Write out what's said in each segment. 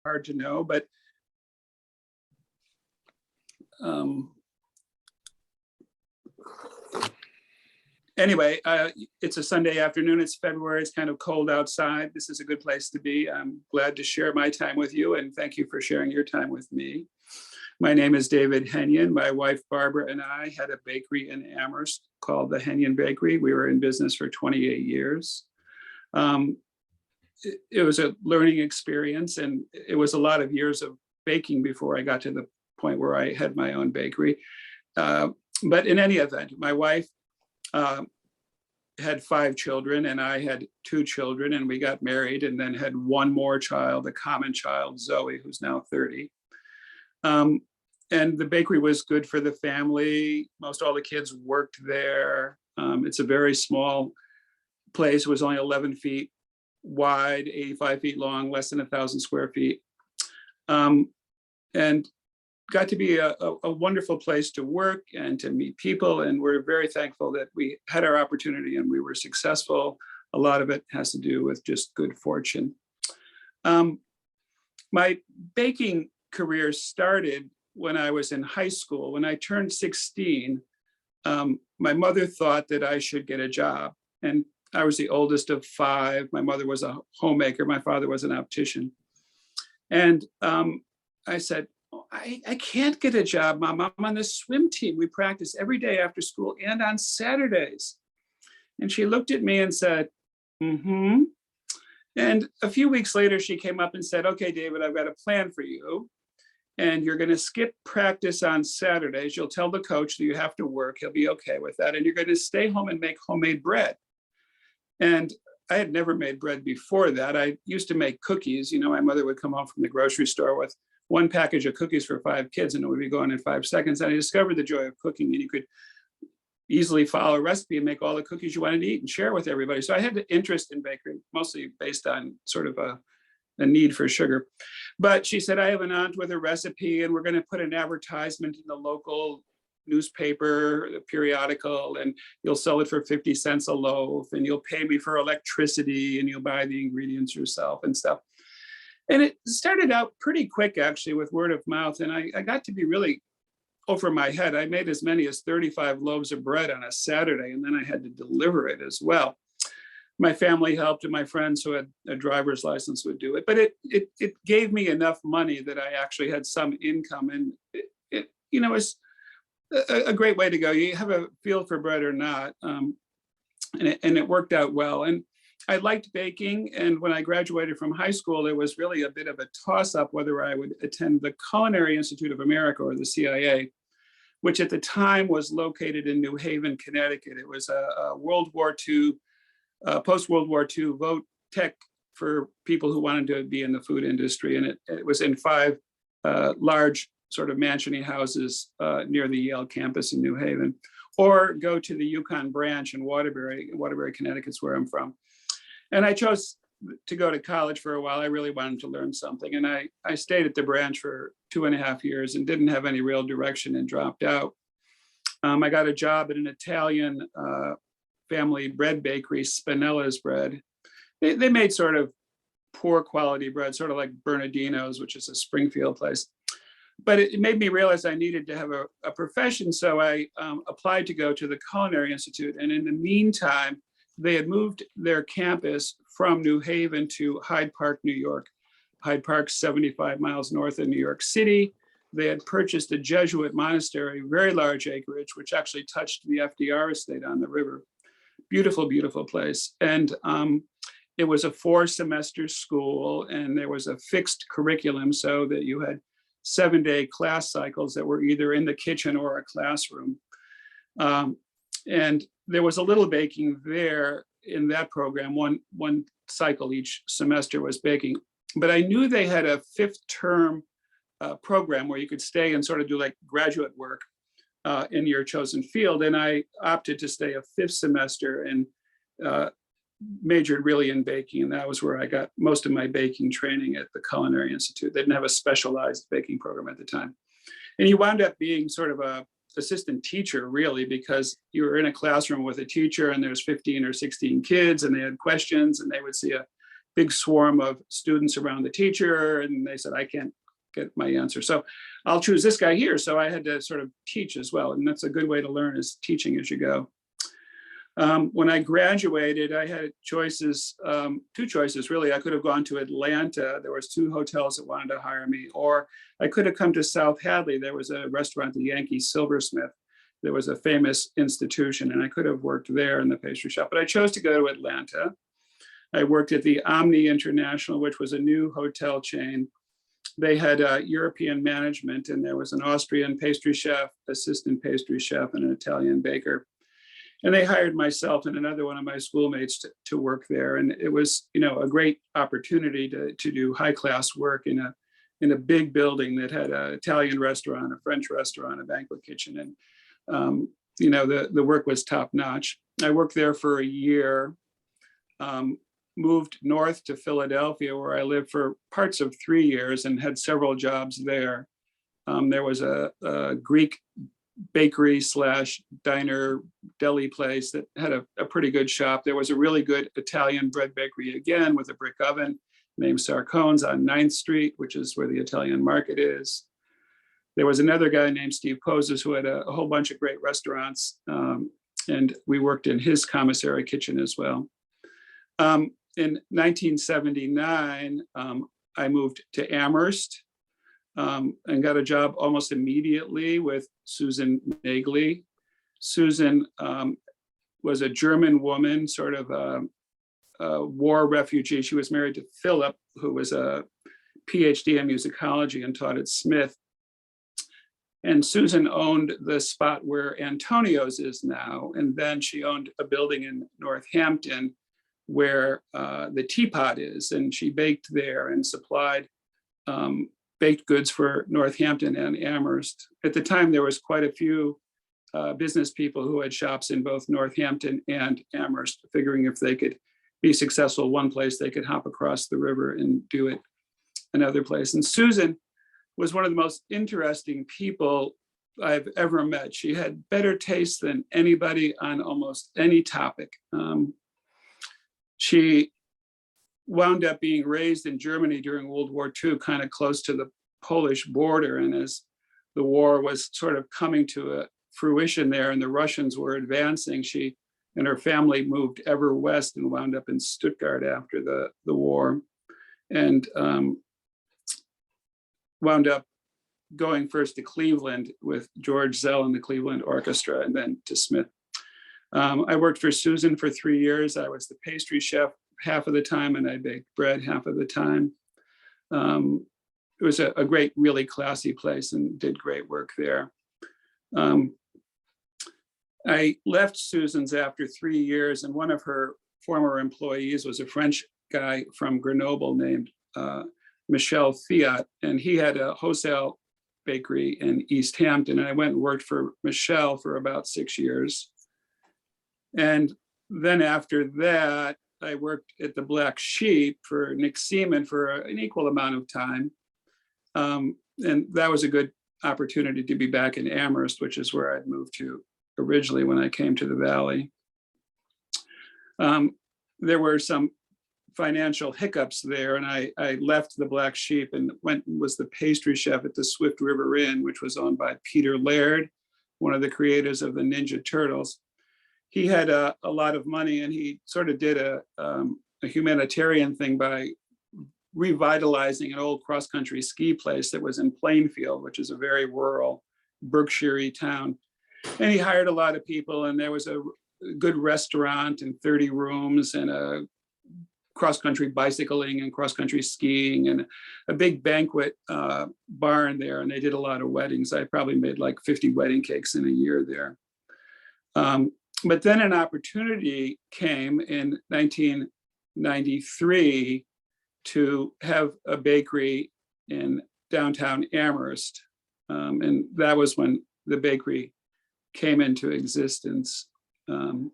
hard to know, but anyway, it's a Sunday afternoon. It's February. It's kind of cold outside. This is a good place to be. I'm glad to share my time with you, and thank you for sharing your time with me. My name is David Henion. My wife, Barbara, and I had a bakery in Amherst called the Henion Bakery. We were in business for 28 years. It was a learning experience, and it was a lot of years of baking before I got to the point where I had my own bakery. But in any event, my wife had 5 children, and I had 2 children, and we got married and then had one more child, a common child, Zoe, who's now 30. And the bakery was good for the family. Most all the kids worked there. It's a very small place. It was only 11 feet wide, 85 feet long, less than 1,000 square feet. And got to be a wonderful place to work and to meet people. And we're very thankful that we had our opportunity and we were successful. A lot of it has to do with just good fortune. My baking career started when I was in high school. When I turned 16, my mother thought that I should get a job. And I was the oldest of 5. My mother was a homemaker. My father was an optician. And I said, I can't get a job, Mom. I'm on the swim team. We practice every day after school and on Saturdays. And she looked at me and said, mm-hmm. And a few weeks later, she came up and said, okay, David, I've got a plan for you. And you're going to skip practice on Saturdays. You'll tell the coach that you have to work. He'll be okay with that. And you're going to stay home and make homemade bread. And I had never made bread before that. I used to make cookies. You know, my mother would come home from the grocery store with 1 package of cookies for 5 kids, and it would be gone in 5 seconds. And I discovered the joy of cooking, and you could easily follow a recipe and make all the cookies you wanted to eat and share with everybody. So I had an interest in bakery, mostly based on sort of a need for sugar. But she said, I have an aunt with a recipe, and we're going to put an advertisement in the local newspaper, the periodical, and you'll sell it for 50 cents a loaf, and you'll pay me for electricity, and you'll buy the ingredients yourself and stuff. And it started out pretty quick, actually, with word of mouth. And I got to be really over my head. I made as many as 35 loaves of bread on a Saturday, and then I had to deliver it as well. My family helped, and my friends who had a driver's license would do it. But it gave me enough money that I actually had some income. And it you know, it's a great way to go. You have a feel for bread or not. And it worked out well. And I liked baking, and when I graduated from high school, it was really a bit of a toss-up whether I would attend the Culinary Institute of America or the CIA, which at the time was located in New Haven, Connecticut. It was a World War II, post-World War II vote tech for people who wanted to be in the food industry, and it was in 5 large sort of mansion-y houses near the Yale campus in New Haven, or go to the Yukon branch in Waterbury, Connecticut's where I'm from. And I chose to go to college for a while. I really wanted to learn something. And I stayed at the branch for 2.5 years and didn't have any real direction and dropped out. I got a job at an Italian family bread bakery, Spinella's Bread. They made sort of poor quality bread, sort of like Bernardino's, which is a Springfield place. But it made me realize I needed to have a profession. So I applied to go to the Culinary Institute. And in the meantime, they had moved their campus from New Haven to Hyde Park, New York. Hyde Park's 75 miles north of New York City. They had purchased a Jesuit monastery, very large acreage, which actually touched the FDR estate on the river. Beautiful, beautiful place. And it was a 4-semester school, and there was a fixed curriculum so that you had 7-day class cycles that were either in the kitchen or a classroom. And there was a little baking there in that program. One cycle each semester was baking. But I knew they had a 5th term program where you could stay and sort of do like graduate work in your chosen field. And I opted to stay a 5th semester and majored really in baking. And that was where I got most of my baking training at the Culinary Institute. They didn't have a specialized baking program at the time. And you wound up being sort of a assistant teacher, really, because you were in a classroom with a teacher and there's 15 or 16 kids and they had questions and they would see a big swarm of students around the teacher, and they said, I can't get my answer. So I'll choose this guy here. So I had to sort of teach as well. And that's a good way to learn, is teaching as you go. When I graduated, I had choices, two choices really. I could have gone to Atlanta. There was 2 hotels that wanted to hire me, or I could have come to South Hadley. There was a restaurant, the Yankee Silversmith. There was a famous institution, and I could have worked there in the pastry shop, but I chose to go to Atlanta. I worked at the Omni International, which was a new hotel chain. They had European management, and there was an Austrian pastry chef, assistant pastry chef, and an Italian baker. And they hired myself and another one of my schoolmates to work there. And it was, a great opportunity to do high-class work in a big building that had an Italian restaurant, a French restaurant, a banquet kitchen. And, the work was top-notch. I worked there for a year, moved north to Philadelphia, where I lived for parts of 3 years and had several jobs there. There was a Greek bakery / diner deli place that had a pretty good shop. There was a really good Italian bread bakery, again, with a brick oven, named Sarcone's on 9th Street, which is where the Italian market is. There was another guy named Steve Poses who had a whole bunch of great restaurants, and we worked in his commissary kitchen as well. In 1979, I moved to Amherst, and got a job almost immediately with Susan Nagley. Susan was a German woman, sort of a war refugee. She was married to Philip, who was a PhD in musicology and taught at Smith. And Susan owned the spot where Antonio's is now. And then she owned a building in Northampton where the Teapot is. And she baked there and supplied baked goods for Northampton and Amherst. At the time, there was quite a few business people who had shops in both Northampton and Amherst, figuring if they could be successful one place, they could hop across the river and do it another place. And Susan was one of the most interesting people I've ever met. She had better taste than anybody on almost any topic. She wound up being raised in Germany during World War II, kind of close to the Polish border. And as the war was sort of coming to a fruition there and the Russians were advancing, she and her family moved ever west and wound up in Stuttgart after the war, and wound up going first to Cleveland with George Zell and the Cleveland Orchestra, and then to Smith. I worked for Susan for 3 years. I was the pastry chef half of the time, and I baked bread half of the time. It was a great, really classy place, and did great work there. I left Susan's after 3 years, and one of her former employees was a French guy from Grenoble named Michel Fiat, and he had a wholesale bakery in East Hampton. And I went and worked for Michel for about 6 years. And then after that, I worked at the Black Sheep for Nick Seaman for an equal amount of time. And that was a good opportunity to be back in Amherst, which is where I'd moved to originally when I came to the Valley. There were some financial hiccups there, and I left the Black Sheep and went and was the pastry chef at the Swift River Inn, which was owned by Peter Laird, one of the creators of the Ninja Turtles. He had a lot of money, and he sort of did a humanitarian thing by revitalizing an old cross-country ski place that was in Plainfield, which is a very rural Berkshire town. And he hired a lot of people, and there was a good restaurant and 30 rooms and a cross-country bicycling and cross-country skiing and a big banquet barn there. And they did a lot of weddings. I probably made like 50 wedding cakes in a year there. But then an opportunity came in 1993 to have a bakery in downtown Amherst. And that was when the bakery came into existence. And,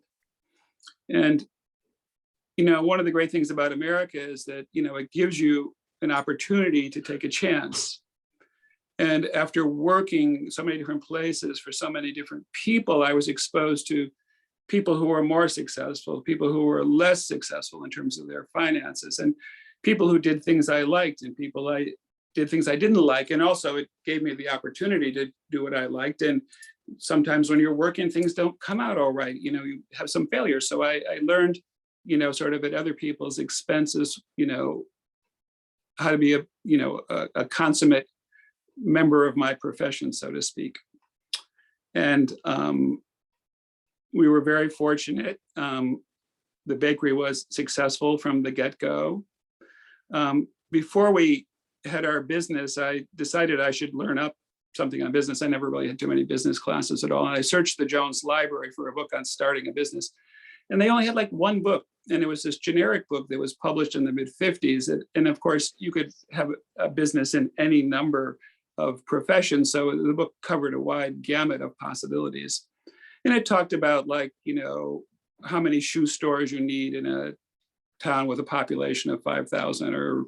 one of the great things about America is that, it gives you an opportunity to take a chance. And after working so many different places for so many different people, I was exposed to people who were more successful, people who were less successful in terms of their finances, and people who did things I liked and people I did things I didn't like. And also it gave me the opportunity to do what I liked. And sometimes when you're working, things don't come out all right. You know, you have some failures. So I learned, you know, sort of at other people's expenses, you know, how to be a, you know, a consummate member of my profession, so to speak. And we were very fortunate. The bakery was successful from the get-go. Before we had our business, I decided I should learn up something on business. I never really had too many business classes at all. And I searched the Jones Library for a book on starting a business. And they only had like one book. And it was this generic book that was published in the mid-50s. And of course, you could have a business in any number of professions. So the book covered a wide gamut of possibilities. And it talked about, like, you know, how many shoe stores you need in a town with a population of 5,000, or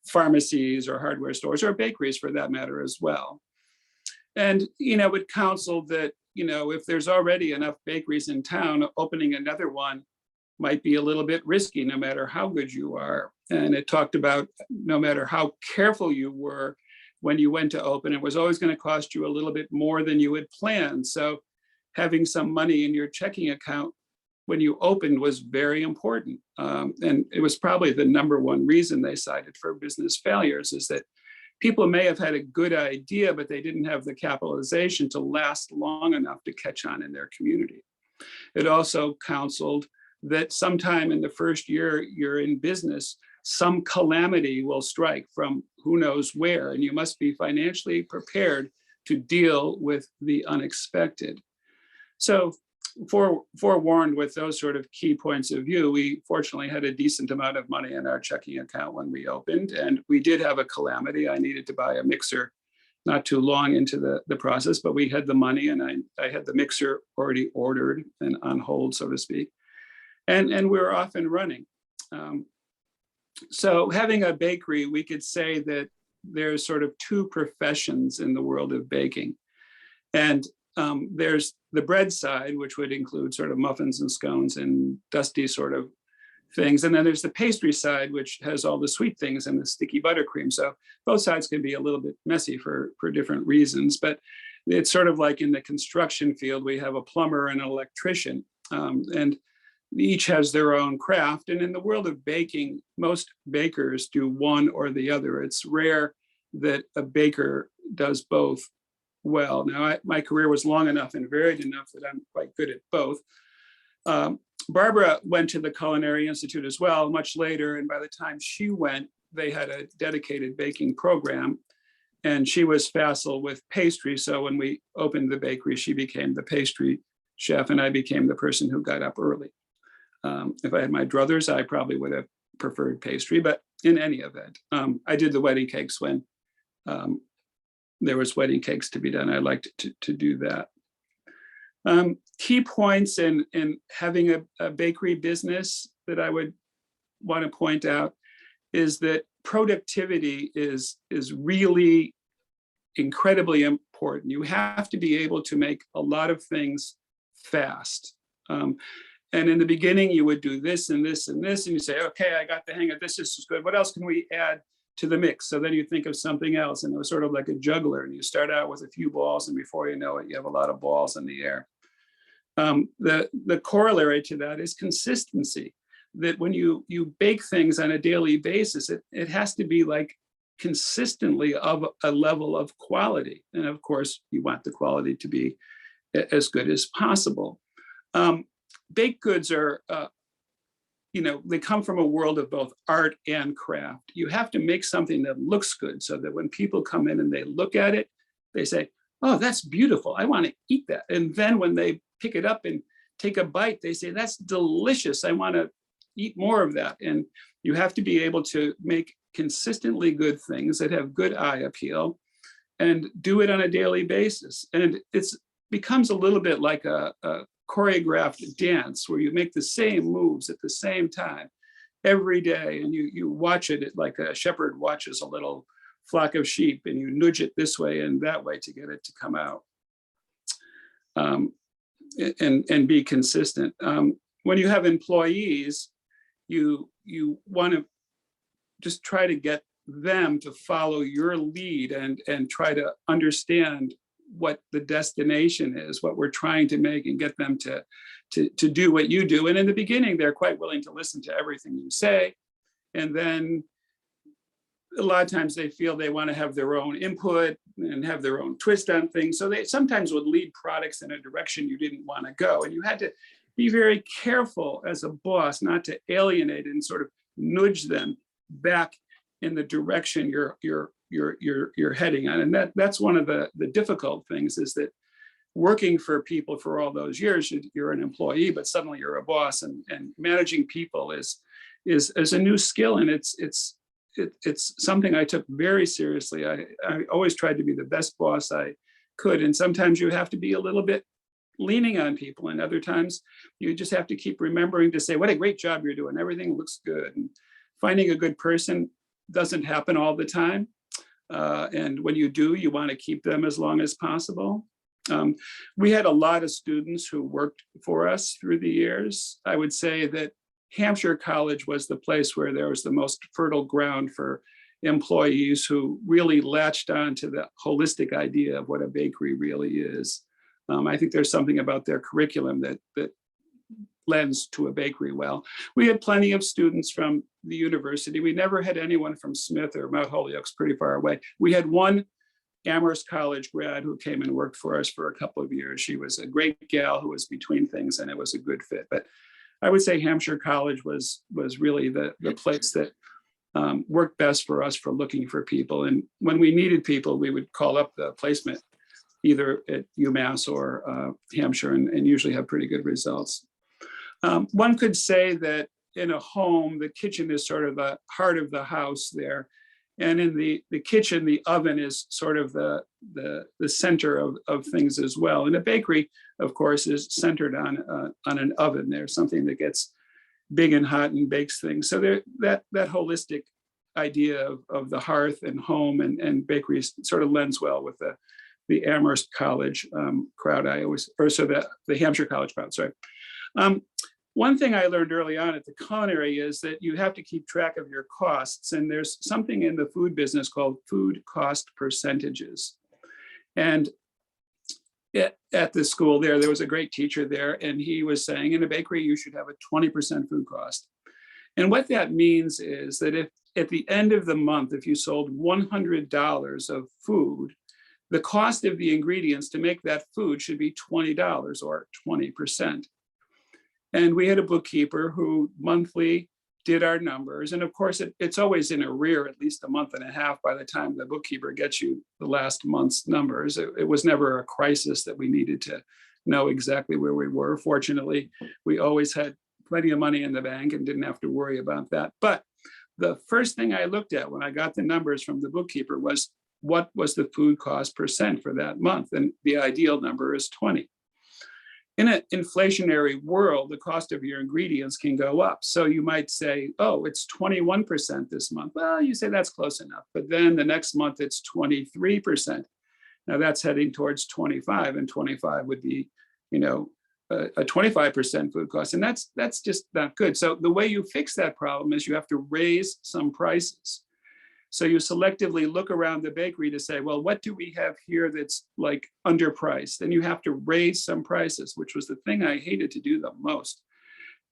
pharmacies or hardware stores or bakeries for that matter as well. And, you know, it counseled that, you know, if there's already enough bakeries in town, opening another one might be a little bit risky, no matter how good you are. And it talked about no matter how careful you were when you went to open, it was always going to cost you a little bit more than you had planned. So having some money in your checking account when you opened was very important. And it was probably the number one reason they cited for business failures, is that people may have had a good idea, but they didn't have the capitalization to last long enough to catch on in their community. It also counseled that sometime in the first year you're in business, some calamity will strike from who knows where, and you must be financially prepared to deal with the unexpected. So forewarned with those sort of key points of view, we fortunately had a decent amount of money in our checking account when we opened, and we did have a calamity. I needed to buy a mixer not too long into the process, but we had the money, and I had the mixer already ordered and on hold, so to speak. And we were off and running. So having a bakery, we could say that there's sort of two professions in the world of baking. And there's the bread side, which would include sort of muffins and scones and dusty sort of things. And then there's the pastry side, which has all the sweet things and the sticky buttercream. So both sides can be a little bit messy for different reasons. But it's sort of like in the construction field, we have a plumber and an electrician. And each has their own craft. And in the world of baking, most bakers do one or the other. It's rare that a baker does both well. Now, my career was long enough and varied enough that I'm quite good at both. Barbara went to the Culinary Institute as well much later. And by the time she went, they had a dedicated baking program. And she was facile with pastry. So when we opened the bakery, she became the pastry chef, and I became the person who got up early. If I had my druthers, I probably would have preferred pastry, but in any event, I did the wedding cakes when there was wedding cakes to be done. I liked to do that. Key points in having a bakery business that I would want to point out is that productivity is really incredibly important. You have to be able to make a lot of things fast. And in the beginning, you would do this and this and this, and you say, okay, I got the hang of this, this is good. What else can we add to the mix? So then you think of something else, and it was sort of like a juggler, and you start out with a few balls, and before you know it, you have a lot of balls in the air. The corollary to that is consistency, that when you bake things on a daily basis, it has to be like consistently of a level of quality. And of course, you want the quality to be as good as possible. Baked goods are, they come from a world of both art and craft. You have to make something that looks good so that when people come in and they look at it, they say, oh, that's beautiful. I want to eat that. And then when they pick it up and take a bite, they say, that's delicious. I want to eat more of that. And you have to be able to make consistently good things that have good eye appeal and do it on a daily basis. And it becomes a little bit like a choreographed dance where you make the same moves at the same time every day, and you watch it like a shepherd watches a little flock of sheep, and you nudge it this way and that way to get it to come out. and be consistent. When you have employees, you want to just try to get them to follow your lead and try to understand what the destination is, what we're trying to make, and get them to do what you do. And in the beginning, they're quite willing to listen to everything you say. And then a lot of times they feel they want to have their own input and have their own twist on things. So they sometimes would lead products in a direction you didn't want to go. And you had to be very careful as a boss not to alienate and sort of nudge them back in the direction you're heading on. And that's one of the difficult things, is that working for people for all those years, you're an employee, but suddenly you're a boss, and managing people is a new skill. And it's something I took very seriously. I always tried to be the best boss I could. And sometimes you have to be a little bit leaning on people. And other times you just have to keep remembering to say, what a great job you're doing. Everything looks good. And finding a good person doesn't happen all the time. And when you do, you want to keep them as long as possible. We had a lot of students who worked for us through the years. I would say that Hampshire College was the place where there was the most fertile ground for employees who really latched on to the holistic idea of what a bakery really is. I think there's something about their curriculum that lends to a bakery well. We had plenty of students from the university. We never had anyone from Smith or Mount Holyoke's pretty far away. We had one Amherst College grad who came and worked for us for a couple of years. She was a great gal who was between things, and it was a good fit. But I would say Hampshire College was really the place that worked best for us for looking for people. And when we needed people, we would call up the placement either at UMass or Hampshire, and usually have pretty good results. One could say that in a home, the kitchen is sort of the heart of the house there. And in the kitchen, the oven is sort of the center of things as well. And a bakery, of course, is centered on an oven. There's something that gets big and hot and bakes things. So that holistic idea of the hearth and home and bakeries sort of lends well with the Amherst College crowd. The Hampshire College crowd, sorry. One thing I learned early on at the culinary is that you have to keep track of your costs. And there's something in the food business called food cost percentages. And at the school there was a great teacher there, and he was saying, in a bakery, you should have a 20% food cost. And what that means is that if at the end of the month, if you sold $100 of food, the cost of the ingredients to make that food should be $20 or 20%. And we had a bookkeeper who monthly did our numbers. And of course, it's always in arrear, at least a month and a half by the time the bookkeeper gets you the last month's numbers. It was never a crisis that we needed to know exactly where we were. Fortunately, we always had plenty of money in the bank and didn't have to worry about that. But the first thing I looked at when I got the numbers from the bookkeeper was, what was the food cost percent for that month? And the ideal number is 20. In an inflationary world, the cost of your ingredients can go up. So you might say, oh, it's 21% this month. Well, you say that's close enough. But then the next month it's 23%. Now that's heading towards 25, and 25 would be, a 25% food cost. And that's just not good. So the way you fix that problem is you have to raise some prices. So you selectively look around the bakery to say, well, what do we have here that's like underpriced? Then you have to raise some prices, which was the thing I hated to do the most.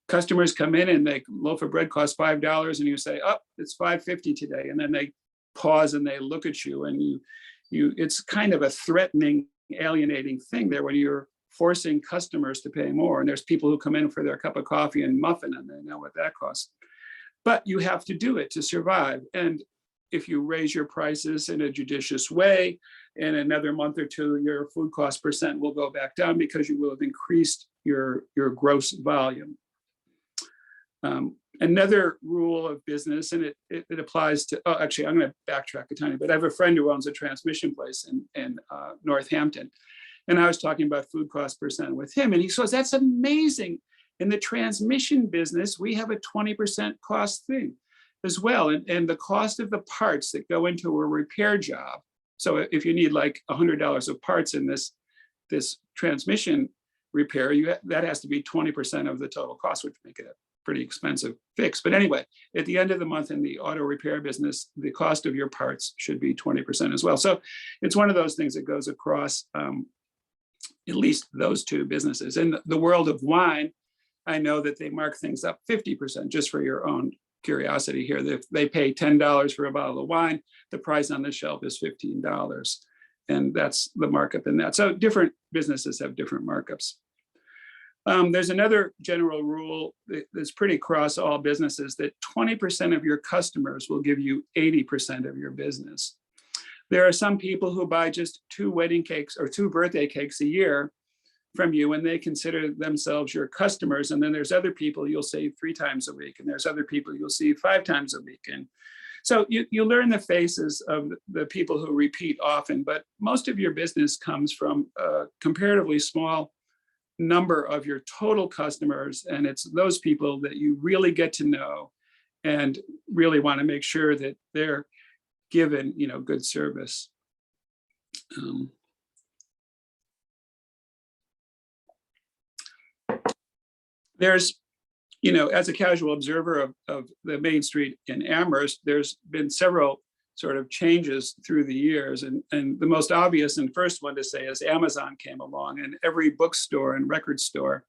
Customers come in and a loaf of bread costs $5, and you say, oh, it's $5.50 today. And then they pause and they look at you, and it's kind of a threatening, alienating thing there when you're forcing customers to pay more. And there's people who come in for their cup of coffee and muffin, and they know what that costs. But you have to do it to survive. And if you raise your prices in a judicious way, in another month or two, your food cost percent will go back down because you will have increased your gross volume. Another rule of business, and it applies to, actually, I'm going to backtrack a tiny bit. I have a friend who owns a transmission place in Northampton. And I was talking about food cost percent with him, and he says, that's amazing. In the transmission business, we have a 20% cost thing as well. And the cost of the parts that go into a repair job. So if you need like $100 of parts in this transmission repair, that has to be 20% of the total cost, which make it a pretty expensive fix. But anyway, at the end of the month in the auto repair business, the cost of your parts should be 20% as well. So it's one of those things that goes across at least those two businesses. In the world of wine, I know that they mark things up 50%, just for your own curiosity here. If they pay $10 for a bottle of wine, the price on the shelf is $15. And that's the markup in that. So different businesses have different markups. There's another general rule that's pretty across all businesses, that 20% of your customers will give you 80% of your business. There are some people who buy just 2 wedding cakes or 2 birthday cakes a year from you, and they consider themselves your customers. And then there's other people you'll see 3 times a week, and there's other people you'll see 5 times a week. And so you learn the faces of the people who repeat often, but most of your business comes from a comparatively small number of your total customers. And it's those people that you really get to know and really want to make sure that they're given, good service. There's, as a casual observer of the main street in Amherst, there's been several sort of changes through the years. And the most obvious and first one to say is Amazon came along, and every bookstore and record store,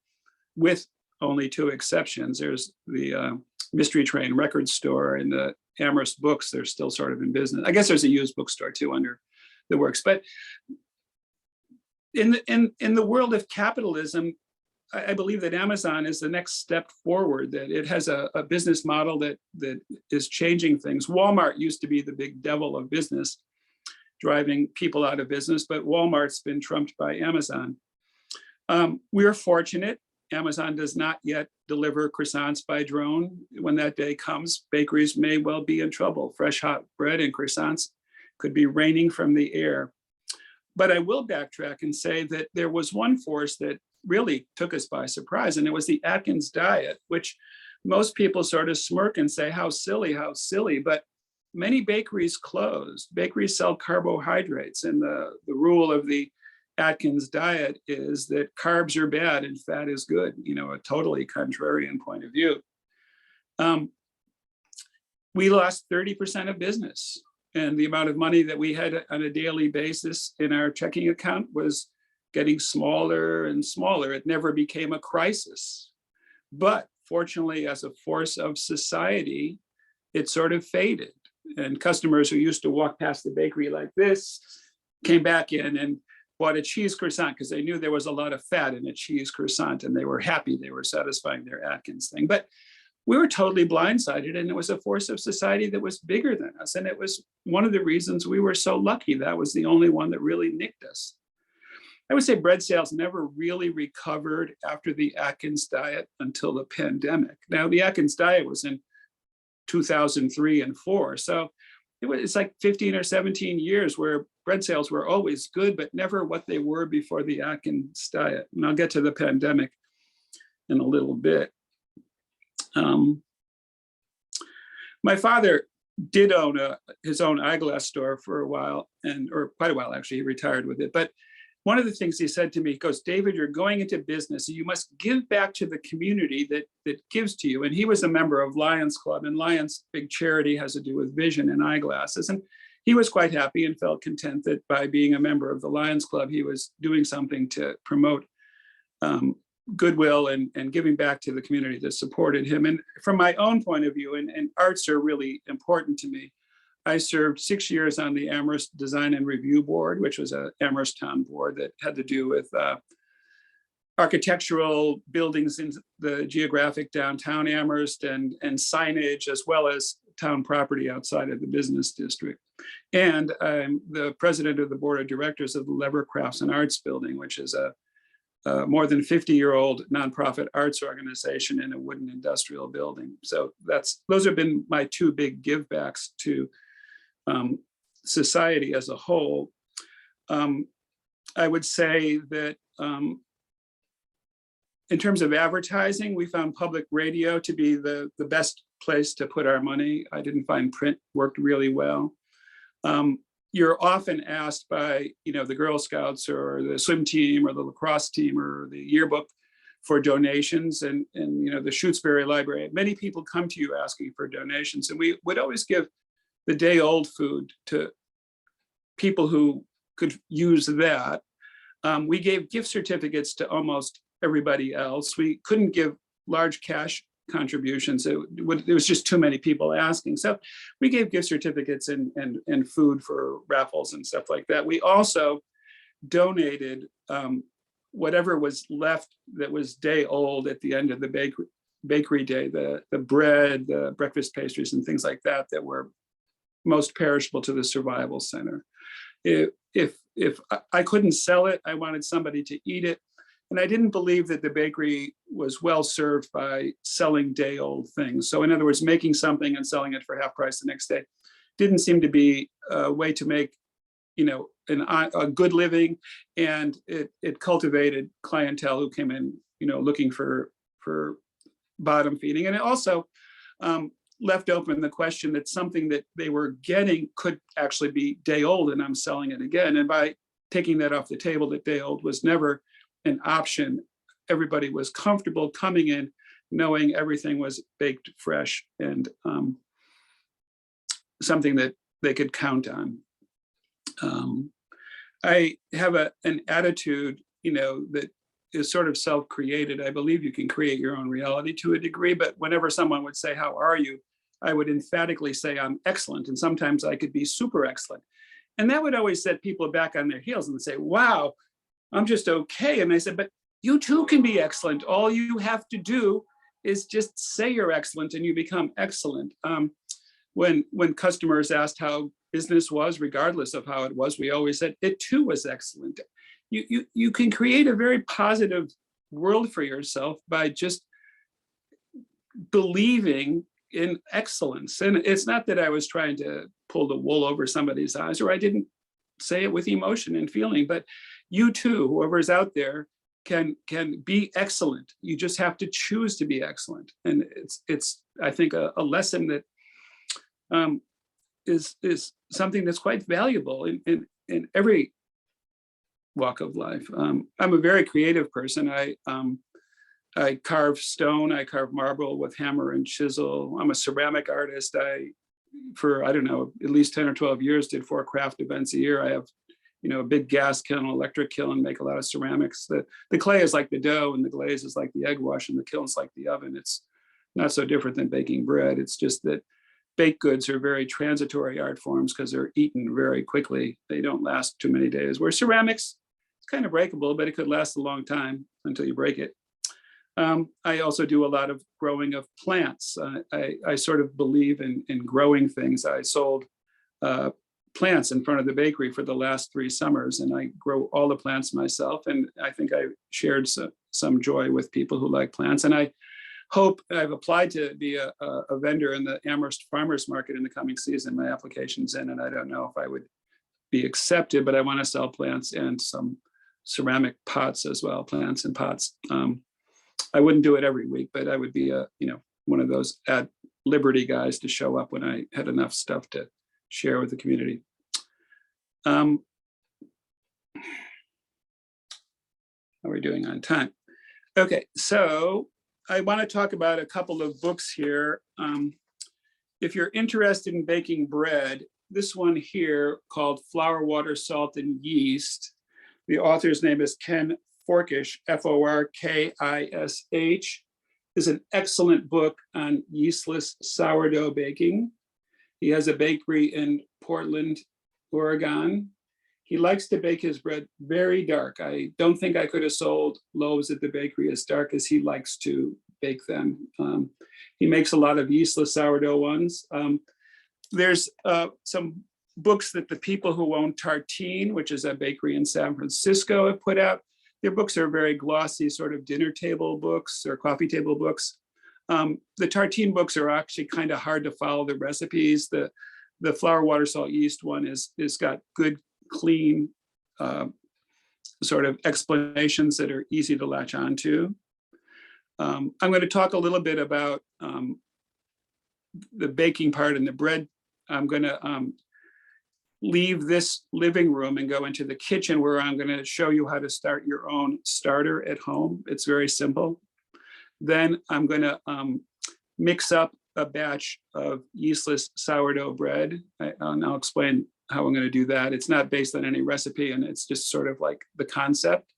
with only 2 exceptions, there's the Mystery Train record store and the Amherst Books, they're still sort of in business. I guess there's a used bookstore too under the works. But in the world of capitalism, I believe that Amazon is the next step forward, that it has a business model that is changing things. Walmart used to be the big devil of business, driving people out of business, but Walmart's been trumped by Amazon. We're fortunate. Amazon does not yet deliver croissants by drone. When that day comes, bakeries may well be in trouble. Fresh hot bread and croissants could be raining from the air. But I will backtrack and say that there was one force that really took us by surprise, and it was the Atkins Diet, which most people sort of smirk and say, how silly, but many bakeries closed. Bakeries sell carbohydrates, and the rule of the Atkins Diet is that carbs are bad and fat is good, a totally contrarian point of view. We lost 30% of business, and the amount of money that we had on a daily basis in our checking account was getting smaller and smaller. It never became a crisis. But fortunately, as a force of society, it sort of faded. And customers who used to walk past the bakery like this came back in and bought a cheese croissant because they knew there was a lot of fat in a cheese croissant, and they were happy, they were satisfying their Atkins thing. But we were totally blindsided, and it was a force of society that was bigger than us. And it was one of the reasons we were so lucky. That was the only one that really nicked us. I would say bread sales never really recovered after the Atkins Diet until the pandemic. Now, the Atkins Diet was in 2003 and 4. So it's like 15 or 17 years where bread sales were always good, but never what they were before the Atkins Diet. And I'll get to the pandemic in a little bit. My father did own his own eyeglass store for a while, or quite a while, actually. He retired with it. But one of the things he said to me, he goes, David, you're going into business. You must give back to the community that gives to you. And he was a member of Lions Club, and Lions' big charity has to do with vision and eyeglasses. And he was quite happy and felt content that by being a member of the Lions Club, he was doing something to promote goodwill and giving back to the community that supported him. And from my own point of view, and arts are really important to me, I served 6 years on the Amherst Design and Review Board, which was an Amherst town board that had to do with architectural buildings in the geographic downtown Amherst and signage, as well as town property outside of the business district. And I'm the president of the board of directors of the LIR Crafts and Arts Building, which is a more than 50-year-old nonprofit arts organization in a wooden industrial building. So those have been my 2 big givebacks to society as a whole. I would say that in terms of advertising, we found public radio to be the best place to put our money. I didn't find print worked really well. you're often asked by, the Girl Scouts or the swim team or the lacrosse team or the yearbook for donations, and the Shutesbury Library. Many people come to you asking for donations, and we would always give the day old food to people who could use that. We gave gift certificates to almost everybody else. We couldn't give large cash contributions. It was just too many people asking. So we gave gift certificates and food for raffles and stuff like that. We also donated whatever was left that was day old at the end of the bakery day, the bread, the breakfast pastries and things like that were most perishable to the survival center. If I couldn't sell it, I wanted somebody to eat it. And I didn't believe that the bakery was well served by selling day old things. So in other words, making something and selling it for half price the next day didn't seem to be a way to make, a good living. And it cultivated clientele who came in, looking for bottom feeding. And it also left open the question that something that they were getting could actually be day old, and I'm selling it again. And by taking that off the table, that day old was never an option. Everybody was comfortable coming in knowing everything was baked fresh and something that they could count on. I have an attitude, that is sort of self-created. I believe you can create your own reality to a degree, but whenever someone would say, "How are you?" I would emphatically say, "I'm excellent." And sometimes I could be super excellent. And that would always set people back on their heels and say, "Wow, I'm just okay." And I said, "But you too can be excellent. All you have to do is just say you're excellent and you become excellent." When customers asked how business was, regardless of how it was, we always said it too was excellent. You can create a very positive world for yourself by just believing in excellence. And it's not that I was trying to pull the wool over somebody's eyes, or I didn't say it with emotion and feeling, but you too, whoever's out there, can be excellent. You just have to choose to be excellent. And it's I think a lesson that is something that's quite valuable in every walk of life. I'm a very creative person. I carve stone, I carve marble with hammer and chisel. I'm a ceramic artist. For I don't know, at least 10 or 12 years, did 4 craft events a year. I have, a big gas kiln, electric kiln, make a lot of ceramics. The clay is like the dough, and the glaze is like the egg wash, and the kiln's like the oven. It's not so different than baking bread. It's just that baked goods are very transitory art forms because they're eaten very quickly. They don't last too many days. Where ceramics, it's kind of breakable, but it could last a long time until you break it. I also do a lot of growing of plants. I sort of believe in growing things. I sold plants in front of the bakery for the last 3 summers, and I grow all the plants myself. And I think I shared some joy with people who like plants. And I hope I've applied to be a vendor in the Amherst farmers market in the coming season. My application's in, and I don't know if I would be accepted, but I want to sell plants and some ceramic pots as well, plants and pots. I wouldn't do it every week, but I would be one of those at Liberty guys to show up when I had enough stuff to share with the community. How are we doing on time? Okay, so I want to talk about a couple of books here. If you're interested in baking bread, this one here called Flour, Water, Salt, and Yeast. The author's name is Ken Forkish, Forkish, is an excellent book on yeast-less sourdough baking. He has a bakery in Portland, Oregon. He likes to bake his bread very dark. I don't think I could have sold loaves at the bakery as dark as he likes to bake them. He makes a lot of yeastless sourdough ones. There's some books that the people who own Tartine, which is a bakery in San Francisco, have put out. Their books are very glossy, sort of dinner table books or coffee table books. The Tartine books are actually kind of hard to follow the recipes. The flour, water, salt, yeast one is got good, clean sort of explanations that are easy to latch onto. I'm going to talk a little bit about the baking part and the bread. I'm going to leave this living room and go into the kitchen where I'm going to show you how to start your own starter at home. It's very simple. Then I'm going to mix up a batch of yeastless sourdough bread. And I'll explain how I'm going to do that. It's not based on any recipe, and it's just sort of like the concept.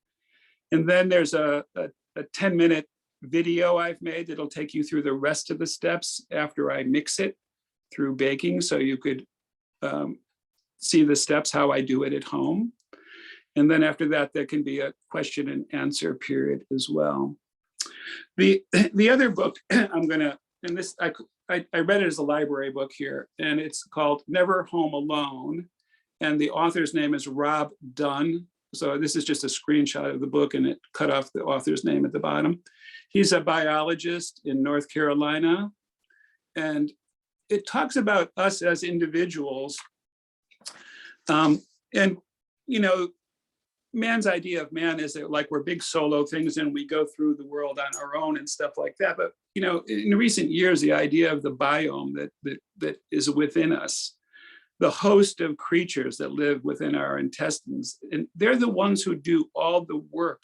And then there's a 10-minute video I've made that'll take you through the rest of the steps after I mix it through baking, so you could see the steps, how I do it at home. And then after that, there can be a question and answer period as well. The other book I'm gonna, and this, I read it as a library book here, and it's called Never Home Alone. And the author's name is Rob Dunn. So this is just a screenshot of the book, and it cut off the author's name at the bottom. He's a biologist in North Carolina. And it talks about us as individuals. And, you know, man's idea of man is that like we're big solo things and we go through the world on our own and stuff like that. But, you know, in recent years, the idea of the biome that is within us, the host of creatures that live within our intestines, and they're the ones who do all the work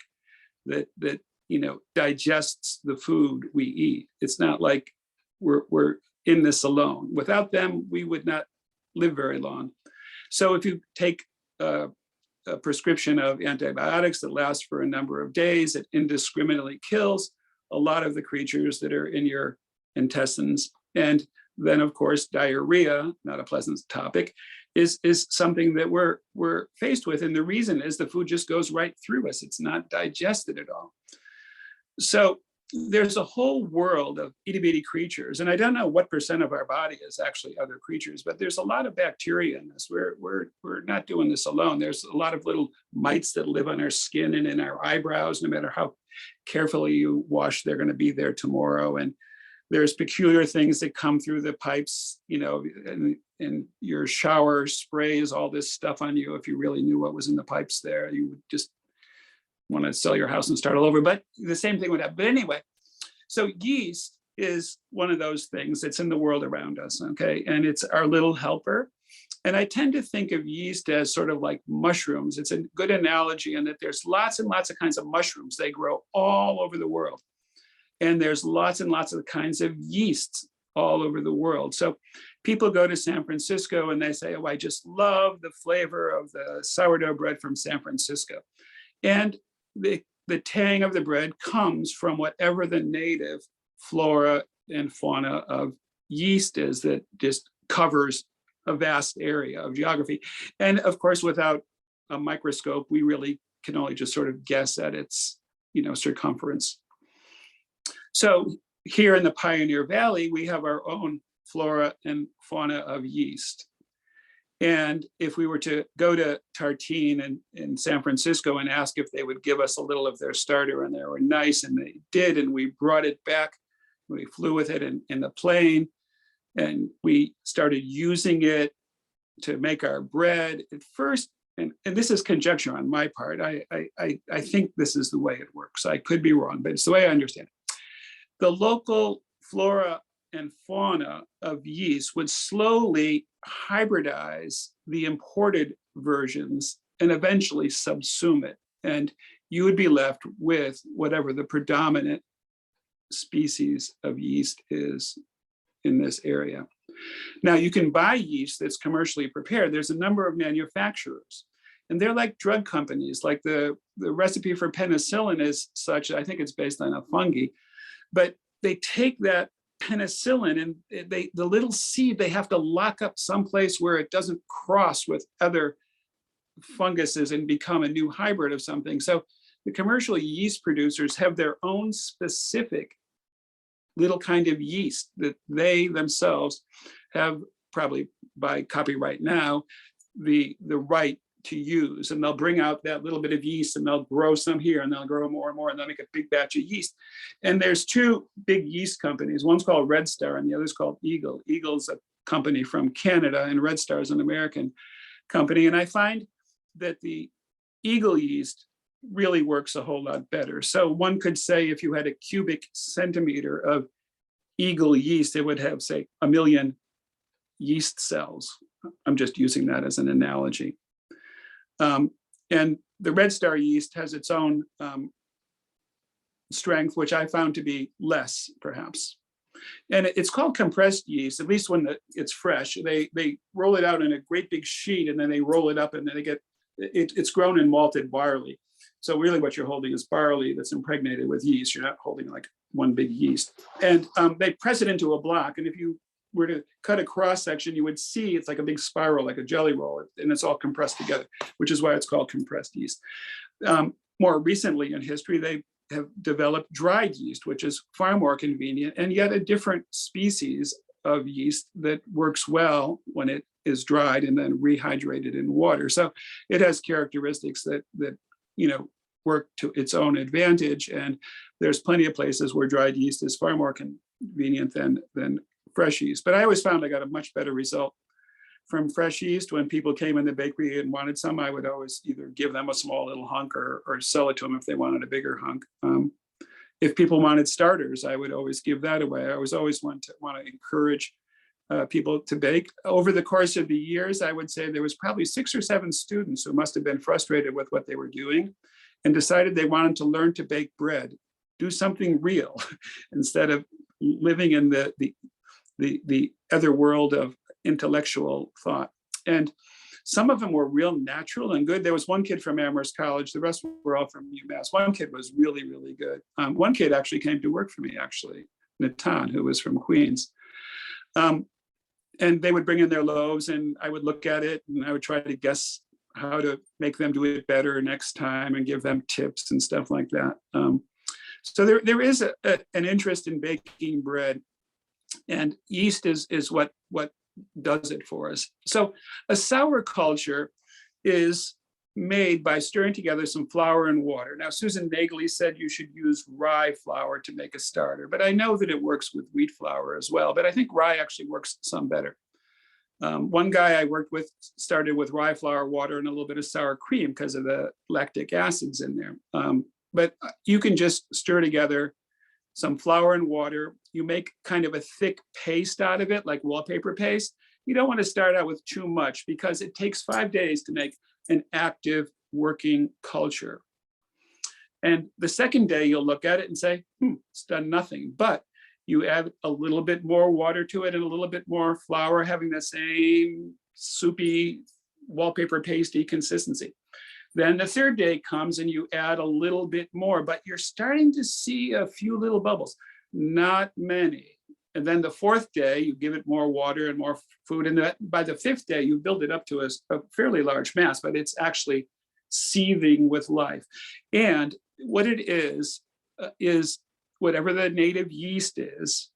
that you know, digests the food we eat. It's not like we're in this alone. Without them, we would not live very long. So if you take a prescription of antibiotics that lasts for a number of days, it indiscriminately kills a lot of the creatures that are in your intestines. And then, of course, diarrhea, not a pleasant topic, is something that we're faced with. And the reason is the food just goes right through us. It's not digested at all. So there's a whole world of itty bitty creatures. And I don't know what % of our body is actually other creatures, but there's a lot of bacteria in us. We're not doing this alone. There's a lot of little mites that live on our skin and in our eyebrows. No matter how carefully you wash, they're going to be there tomorrow. And there's peculiar things that come through the pipes, you know, and your shower sprays all this stuff on you. If you really knew what was in the pipes there, you would just want to sell your house and start all over. But the same thing would happen. But anyway, so yeast is one of those things that's in the world around us, okay? And it's our little helper. And I tend to think of yeast as sort of like mushrooms. It's a good analogy in that there's lots and lots of kinds of mushrooms. They grow all over the world. And there's lots and lots of kinds of yeasts all over the world. So people go to San Francisco and they say, oh, I just love the flavor of the sourdough bread from San Francisco. And the tang of the bread comes from whatever the native flora and fauna of yeast is that just covers a vast area of geography. And of course, without a microscope, we really can only just sort of guess at its, you know, circumference. So here in the Pioneer Valley, we have our own flora and fauna of yeast. And if we were to go to Tartine in San Francisco and ask if they would give us a little of their starter, and they were nice, and they did, and we brought it back, we flew with it in the plane, and we started using it to make our bread at first. And this is conjecture on my part. I think this is the way it works. I could be wrong, but it's the way I understand it. The local flora and fauna of yeast would slowly hybridize the imported versions and eventually subsume it. And you would be left with whatever the predominant species of yeast is in this area. Now, you can buy yeast that's commercially prepared. There's a number of manufacturers, and they're like drug companies. Like the recipe for penicillin is such, I think it's based on a fungi, but they take that penicillin and the little seed, they have to lock up someplace where it doesn't cross with other funguses and become a new hybrid of something. So the commercial yeast producers have their own specific little kind of yeast that they themselves have, probably by copyright now, the right to use. And they'll bring out that little bit of yeast and they'll grow some here and they'll grow more and more and they'll make a big batch of yeast. And there's two big yeast companies. One's called Red Star and the other's called Eagle. Eagle's a company from Canada and Red Star is an American company. And I find that the Eagle yeast really works a whole lot better. So one could say if you had a cubic centimeter of Eagle yeast, it would have, say, 1 million yeast cells. I'm just using that as an analogy. And the Red Star yeast has its own strength, which I found to be less, perhaps. And it's called compressed yeast, at least when it's fresh. They roll it out in a great big sheet, and then they roll it up, and then they get it's grown in malted barley. So really what you're holding is barley that's impregnated with yeast. You're not holding like one big yeast. And they press it into a block. And if you were to cut a cross section, you would see it's like a big spiral, like a jelly roll, and it's all compressed together, which is why it's called compressed yeast. More recently in history, they have developed dried yeast, which is far more convenient, and yet a different species of yeast that works well when it is dried and then rehydrated in water. So it has characteristics that work to its own advantage. And there's plenty of places where dried yeast is far more convenient than fresh yeast. But I always found I got a much better result from fresh yeast. When people came in the bakery and wanted some, I would always either give them a small little hunk or sell it to them if they wanted a bigger hunk. If people wanted starters, I would always give that away. I was always want to encourage people to bake. Over the course of the years, I would say there was probably 6 or 7 students who must have been frustrated with what they were doing and decided they wanted to learn to bake bread, do something real, instead of living in the other world of intellectual thought. And some of them were real natural and good. There was one kid from Amherst College. The rest were all from UMass. One kid was really, really good. One kid actually came to work for me, actually, Natan, who was from Queens. And they would bring in their loaves, and I would look at it, and I would try to guess how to make them do it better next time and give them tips and stuff like that. So there is an interest in baking bread, and yeast is what does it for us. So a sour culture is made by stirring together some flour and water. Now, Susan Nagley said you should use rye flour to make a starter, but I know that it works with wheat flour as well, but I think rye actually works some better. One guy I worked with started with rye flour, water, and a little bit of sour cream because of the lactic acids in there. But you can just stir together some flour and water. You make kind of a thick paste out of it, like wallpaper paste. You don't want to start out with too much because it takes 5 days to make an active working culture. And the second day you'll look at it and say, it's done nothing. But you add a little bit more water to it and a little bit more flour, having the same soupy wallpaper pasty consistency. Then the third day comes and you add a little bit more, but you're starting to see a few little bubbles, not many. And then the fourth day, you give it more water and more food. And by the fifth day, you build it up to a fairly large mass, but it's actually seething with life. And what it is whatever the native yeast is,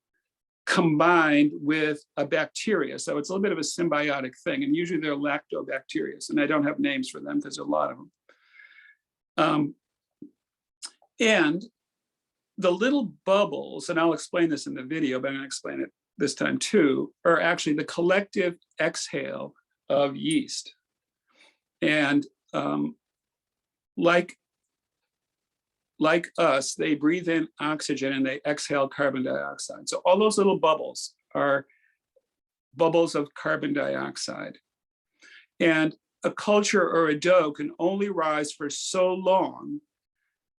combined with a bacteria. So it's a little bit of a symbiotic thing. And usually they're lactobacterias, and I don't have names for them because there are a lot of them. And the little bubbles, and I'll explain this in the video, but I'm going to explain it this time too, are actually the collective exhale of yeast. And like us, they breathe in oxygen and they exhale carbon dioxide. So all those little bubbles are bubbles of carbon dioxide. And a culture or a dough can only rise for so long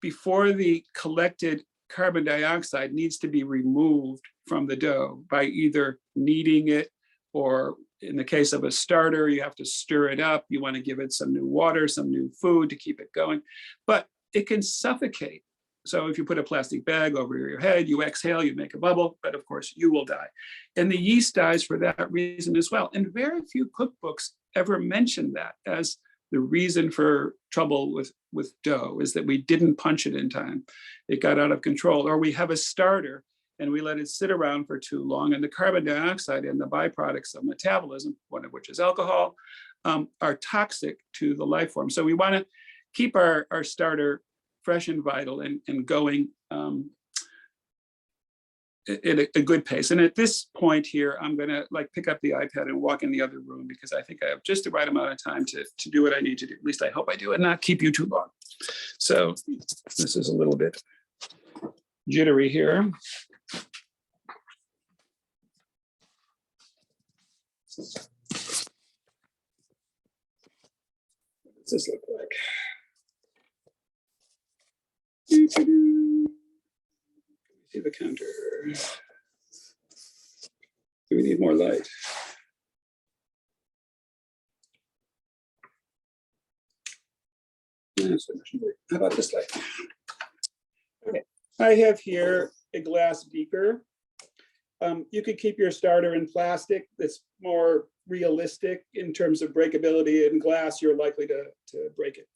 before the collected carbon dioxide needs to be removed from the dough by either kneading it, or in the case of a starter, you have to stir it up. You want to give it some new water, some new food to keep it going. But it can suffocate. So if you put a plastic bag over your head, you exhale, you make a bubble, but of course you will die. And the yeast dies for that reason as well. And very few cookbooks ever mention that as the reason for trouble with dough, is that we didn't punch it in time. It got out of control. Or we have a starter and we let it sit around for too long, and the carbon dioxide and the byproducts of metabolism, one of which is alcohol, are toxic to the life form. So we want to keep our starter fresh and vital and going at a good pace. And at this point here, I'm going to pick up the iPad and walk in the other room, because I think I have just the right amount of time to do what I need to do. At least I hope I do, and not keep you too long. So this is a little bit jittery here. this look like? See the counter. Do we need more light? How about this light? Okay, I have here a glass beaker. You could keep your starter in plastic. That's more realistic in terms of breakability. In glass, you're likely to break it.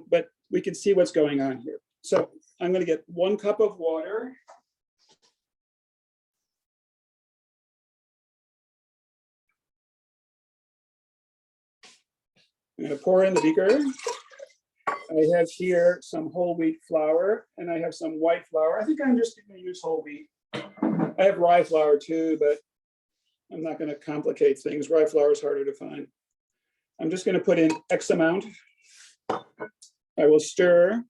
But we can see what's going on here. So I'm going to get 1 cup of water. I'm going to pour in the beaker. I have here some whole wheat flour, and I have some white flour. I think I'm just going to use whole wheat. I have rye flour too, but I'm not going to complicate things. Rye flour is harder to find. I'm just going to put in X amount. I will stir.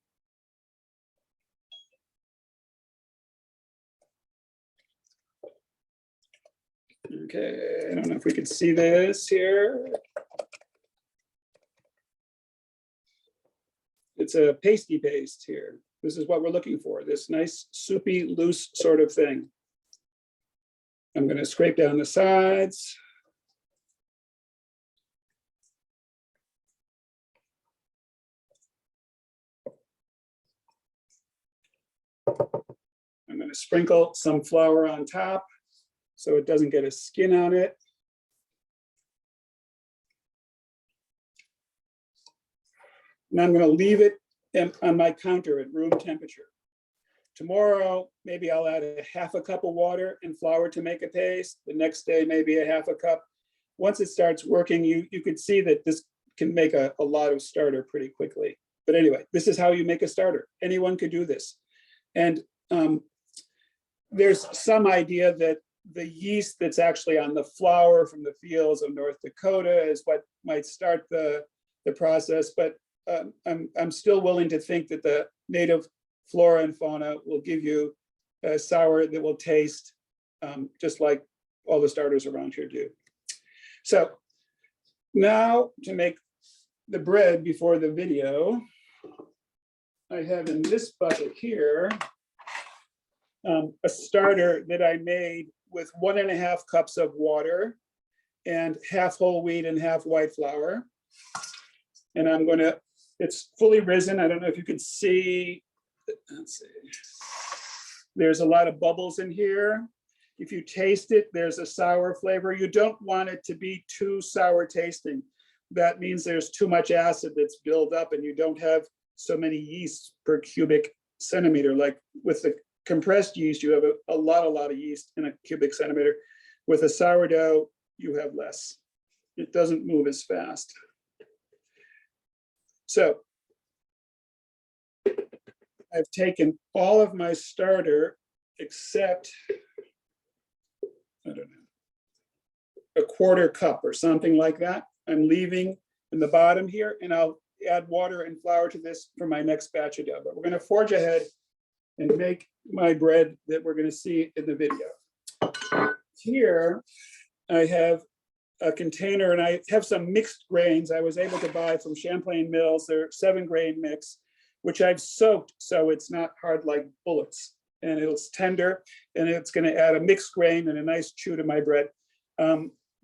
Okay, I don't know if we can see this here. It's a pasty paste here. This is what we're looking for, this nice soupy, loose sort of thing. I'm going to scrape down the sides. I'm going to sprinkle some flour on top so it doesn't get a skin on it. And I'm going to leave it on my counter at room temperature. Tomorrow, maybe I'll add a half a cup of water and flour to make a paste. The next day, maybe a half a cup. Once it starts working, you could see that this can make a lot of starter pretty quickly. But anyway, this is how you make a starter. Anyone could do this. And there's some idea that the yeast that's actually on the flour from the fields of North Dakota is what might start the process. But I'm still willing to think that the native flora and fauna will give you a sour that will taste just like all the starters around here do. So now to make the bread before the video, I have in this bucket here a starter that I made with 1.5 cups of water and half whole wheat and half white flour. And I'm going to, it's fully risen. I don't know if you can see. Let's see. There's a lot of bubbles in here. If you taste it, there's a sour flavor. You don't want it to be too sour tasting. That means there's too much acid that's built up and you don't have so many yeasts per cubic centimeter. Like with the compressed yeast, you have a lot of yeast in a cubic centimeter. With a sourdough, you have less. It doesn't move as fast. So I've taken all of my starter except, I don't know, 1/4 cup or something like that. I'm leaving in the bottom here, and I'll add water and flour to this for my next batch of dough. But we're going to forge ahead and make my bread that we're going to see in the video. Here I have a container, and I have some mixed grains I was able to buy from Champlain Mills. They're 7-grain mix, which I've soaked so it's not hard like bullets, and it's tender, and it's going to add a mixed grain and a nice chew to my bread.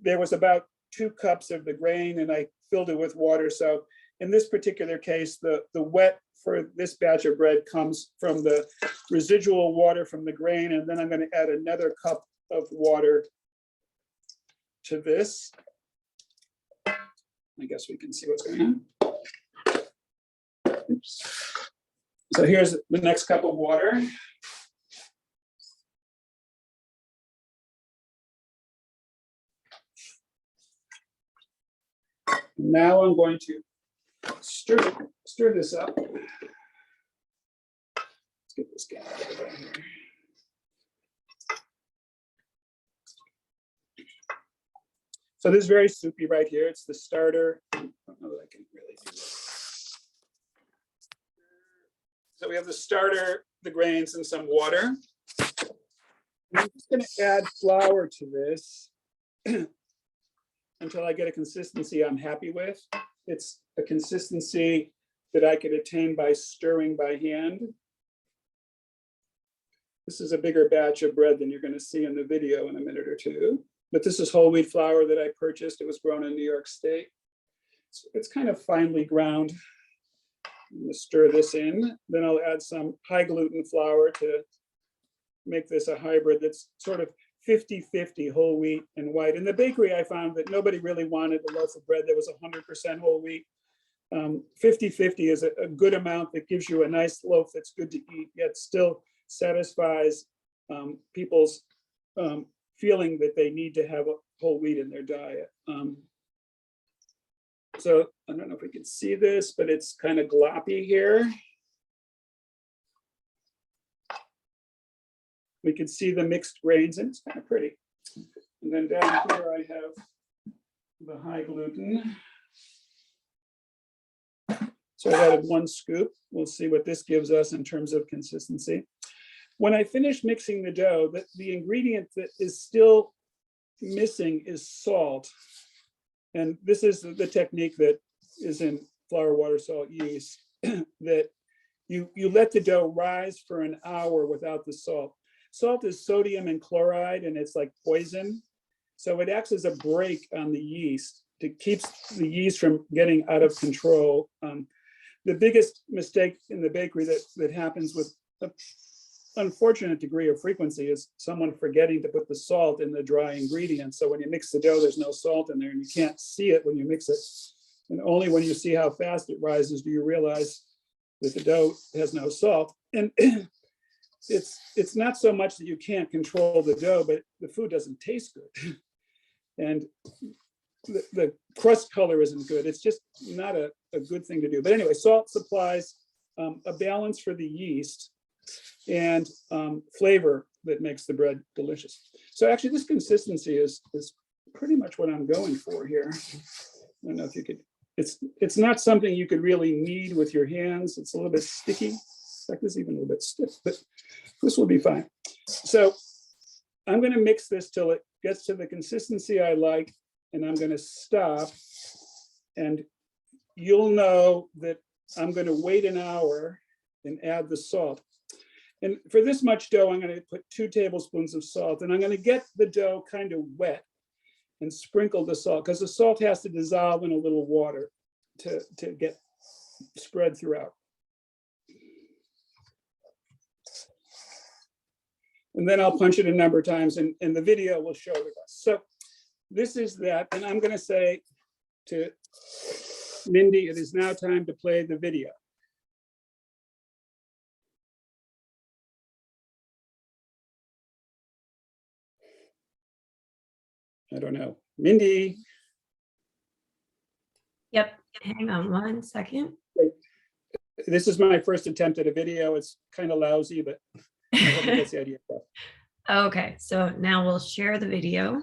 There was about 2 cups of the grain, and I filled it with water. So in this particular case, the wet for this batch of bread comes from the residual water from the grain, and then I'm going to add another cup of water to this. I guess we can see what's going on. Oops. So here's the next cup of water. Now I'm going to stir this up. Let's get this guy out of here. So this is very soupy right here. It's the starter. I don't know that I can really do this. So we have the starter, the grains, and some water. I'm just going to add flour to this until I get a consistency I'm happy with. It's a consistency that I could attain by stirring by hand. This is a bigger batch of bread than you're going to see in the video in a minute or two. But this is whole wheat flour that I purchased. It was grown in New York State. It's kind of finely ground. I'm going to stir this in. Then I'll add some high gluten flour to make this a hybrid that's sort of 50-50 whole wheat and white. In the bakery, I found that nobody really wanted a loaf of bread that was 100% whole wheat. 50-50 is a good amount that gives you a nice loaf that's good to eat, yet still satisfies people's feeling that they need to have a whole wheat in their diet. So I don't know if we can see this, but it's kind of gloppy here. We can see the mixed grains and it's kind of pretty. And then down here I have the high gluten. So I added 1 scoop. We'll see what this gives us in terms of consistency. When I finish mixing the dough, the ingredient that is still missing is salt. And this is the technique that is in flour, water, salt, yeast, that you let the dough rise for an hour without the salt. Salt is sodium and chloride, and it's like poison. So it acts as a brake on the yeast to keep the yeast from getting out of control. The biggest mistake in the bakery that happens with an unfortunate degree of frequency is someone forgetting to put the salt in the dry ingredients. So when you mix the dough, there's no salt in there and you can't see it when you mix it. And only when you see how fast it rises do you realize that the dough has no salt. And it's not so much that you can't control the dough, but the food doesn't taste good. And the crust color isn't good. It's just not a good thing to do. But anyway, salt supplies a balance for the yeast and flavor that makes the bread delicious. So actually this consistency is pretty much what I'm going for here. I don't know if you could, it's not something you could really knead with your hands. It's a little bit sticky. In fact, this is even a little bit stiff, but this will be fine. So I'm going to mix this till it gets to the consistency I like, and I'm going to stop. And you'll know that I'm going to wait an hour and add the salt. And for this much dough, I'm going to put 2 tablespoons of salt, and I'm going to get the dough kind of wet and sprinkle the salt, because the salt has to dissolve in a little water to get spread throughout. And then I'll punch it a number of times, and the video will show the rest. So this is that, and I'm going to say to Mindy, it is now time to play the video. I don't know. Mindy. Yep, hang on 1 second. This is my first attempt at a video. It's kind of lousy, but I hope you get the idea. Okay, so now we'll share the video.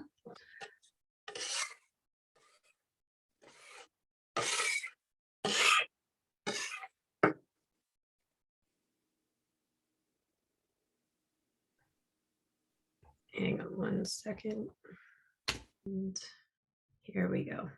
Hang on 1 second. And here we go.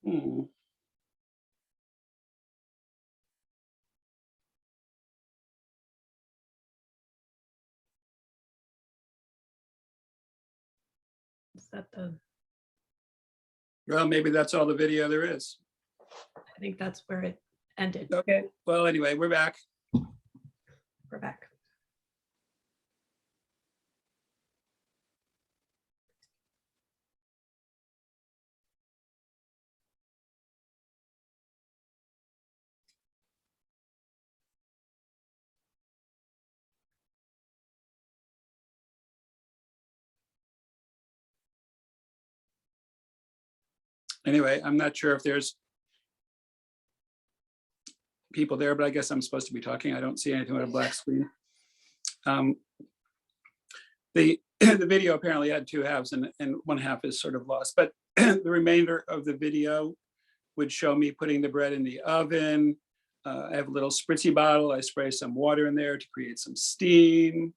Hmm. Is that the, Well, maybe that's all the video there is. I think that's where it ended. Okay, well, anyway, we're back. We're back. Anyway, I'm not sure if there's people there, but I guess I'm supposed to be talking. I don't see anything with a black screen. The video apparently had two halves, and one half is sort of lost, but the remainder of the video would show me putting the bread in the oven. I have a little spritzy bottle. I spray some water in there to create some steam,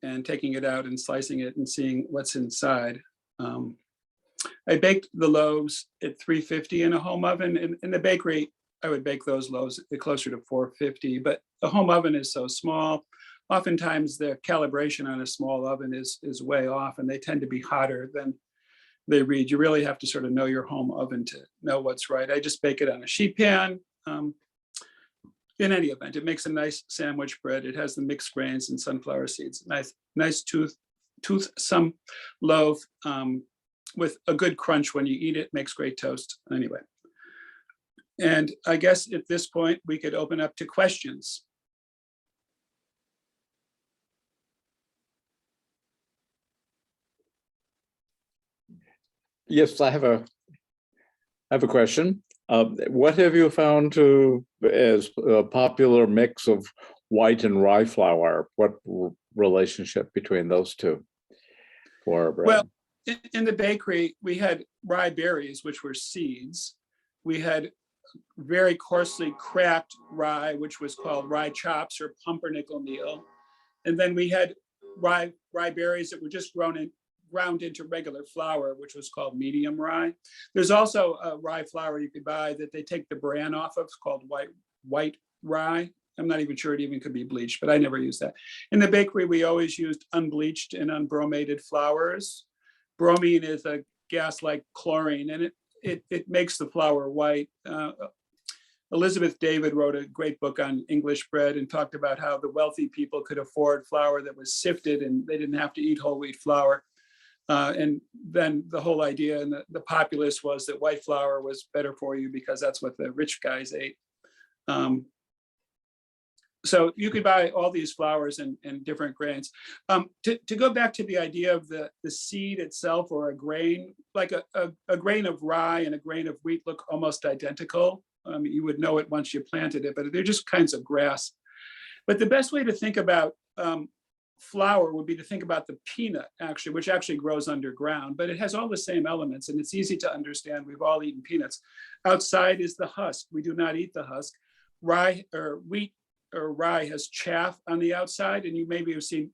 and taking it out and slicing it and seeing what's inside. I baked the loaves at 350 in a home oven. In the bakery, I would bake those loaves at closer to 450, but the home oven is so small. Oftentimes the calibration on a small oven is way off, and they tend to be hotter than they read. You really have to sort of know your home oven to know what's right. I just bake it on a sheet pan. In any event, it makes a nice sandwich bread. It has the mixed grains and sunflower seeds. Nice toothsome loaf with a good crunch when you eat it. Makes great toast anyway. And I guess at this point we could open up to questions. Yes, I have a question. What have you found as a popular mix of white and rye flour? What relationship between those two for bread? Well, in the bakery, we had rye berries, which were seeds. We had very coarsely cracked rye, which was called rye chops or pumpernickel meal. And then we had rye berries that were just ground into regular flour, which was called medium rye. There's also a rye flour you could buy that they take the bran off of, called white rye. I'm not even sure it even could be bleached, but I never used that. In the bakery, we always used unbleached and unbromated flours. Bromine is a gas like chlorine, and it makes the flour white. Elizabeth David wrote a great book on English bread and talked about how the wealthy people could afford flour that was sifted and they didn't have to eat whole wheat flour. And then the whole idea and the populace was that white flour was better for you because that's what the rich guys ate. So you could buy all these flours in different grains. To go back to the idea of the seed itself, or a grain, like a grain of rye and a grain of wheat look almost identical. You would know it once you planted it, but they're just kinds of grass. But the best way to think about flour would be to think about the peanut, actually, which actually grows underground, but it has all the same elements and it's easy to understand. We've all eaten peanuts. Outside is the husk. We do not eat the husk. Rye or wheat or rye has chaff on the outside, and you maybe have seen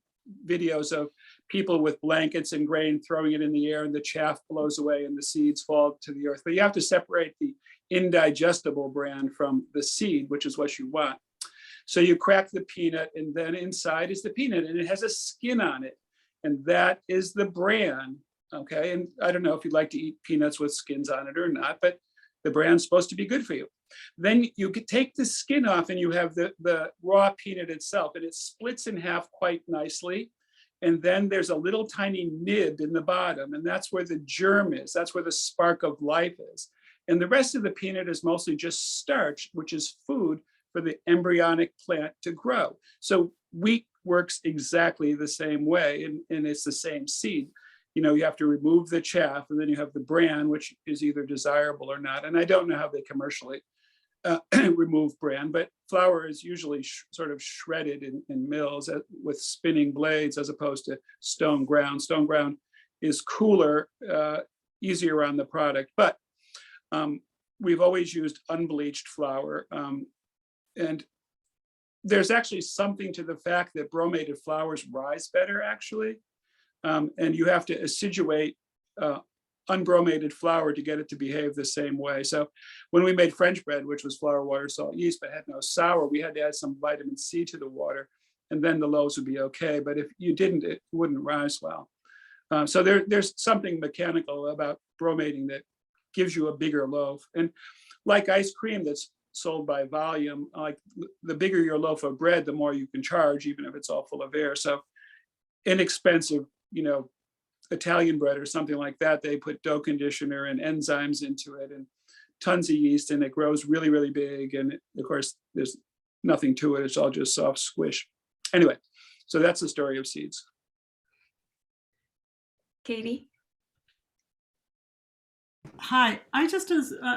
videos of people with blankets and grain throwing it in the air and the chaff blows away and the seeds fall to the earth. But you have to separate the indigestible bran from the seed, which is what you want. So you crack the peanut, and then inside is the peanut, and it has a skin on it, and that is the bran. Okay, and I don't know if you'd like to eat peanuts with skins on it or not, but the bran's supposed to be good for you. Then you could take the skin off, and you have the raw peanut itself, and it splits in half quite nicely. And then there's a little tiny nib in the bottom, and that's where the germ is. That's where the spark of life is. And the rest of the peanut is mostly just starch, which is food for the embryonic plant to grow. So wheat works exactly the same way, and it's the same seed. You have to remove the chaff, and then you have the bran, which is either desirable or not. And I don't know how they commercially remove bran, but flour is usually sort of shredded in mills with spinning blades as opposed to stone ground. Stone ground is cooler, easier on the product, but we've always used unbleached flour. And there's actually something to the fact that bromated flours rise better, actually. And you have to acidulate unbromated flour to get it to behave the same way. So when we made French bread, which was flour, water, salt, yeast, but had no sour, we had to add some vitamin C to the water, and then the loaves would be okay. But if you didn't, it wouldn't rise well. So there's something mechanical about bromating that gives you a bigger loaf. And like ice cream that's sold by volume, like the bigger your loaf of bread, the more you can charge, even if it's all full of air. So inexpensive, Italian bread or something like that, they put dough conditioner and enzymes into it and tons of yeast, and it grows really, really big. And of course, there's nothing to it. It's all just soft squish. Anyway, so that's the story of seeds. Katie? Hi, I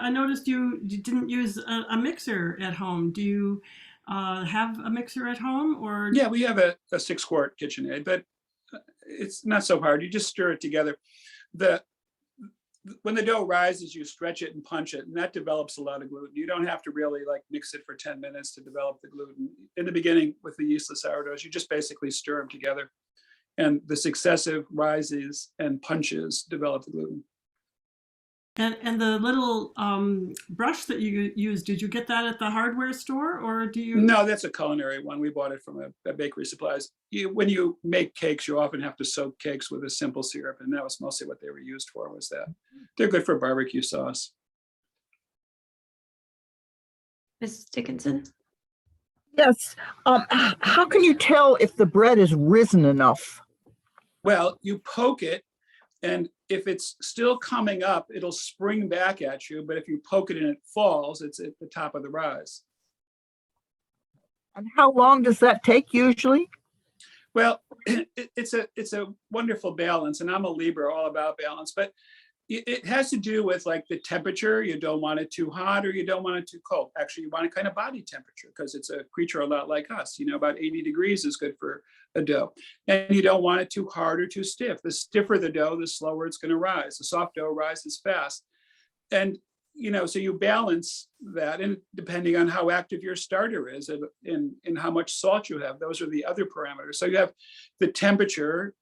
noticed you didn't use a mixer at home. Do you have a mixer at home, or? Yeah, we have a 6-quart KitchenAid, but it's not so hard. You just stir it together. When the dough rises, you stretch it and punch it, and that develops a lot of gluten. You don't have to really mix it for 10 minutes to develop the gluten. In the beginning with the yeast-less sourdoughs, you just basically stir them together, and the successive rises and punches develop the gluten. And the little brush that you use, did you get that at the hardware store, or do you? No, that's a culinary one. We bought it from a bakery supplies. When you make cakes, you often have to soak cakes with a simple syrup, and that was mostly what they were used for, was that. They're good for barbecue sauce. Mrs. Dickinson? Yes. How can you tell if the bread is risen enough? Well, you poke it, and if it's still coming up, it'll spring back at you. But if you poke it and it falls, it's at the top of the rise. And how long does that take usually? Well, it's a wonderful balance, and I'm a Libra, all about balance, but it has to do with the temperature. You don't want it too hot or you don't want it too cold. Actually, you want a kind of body temperature, because it's a creature a lot like us. About 80 degrees is good for a dough. And you don't want it too hard or too stiff. The stiffer the dough, the slower it's going to rise. The soft dough rises fast. And so you balance that, and depending on how active your starter is and how much salt you have, those are the other parameters. So you have the temperature,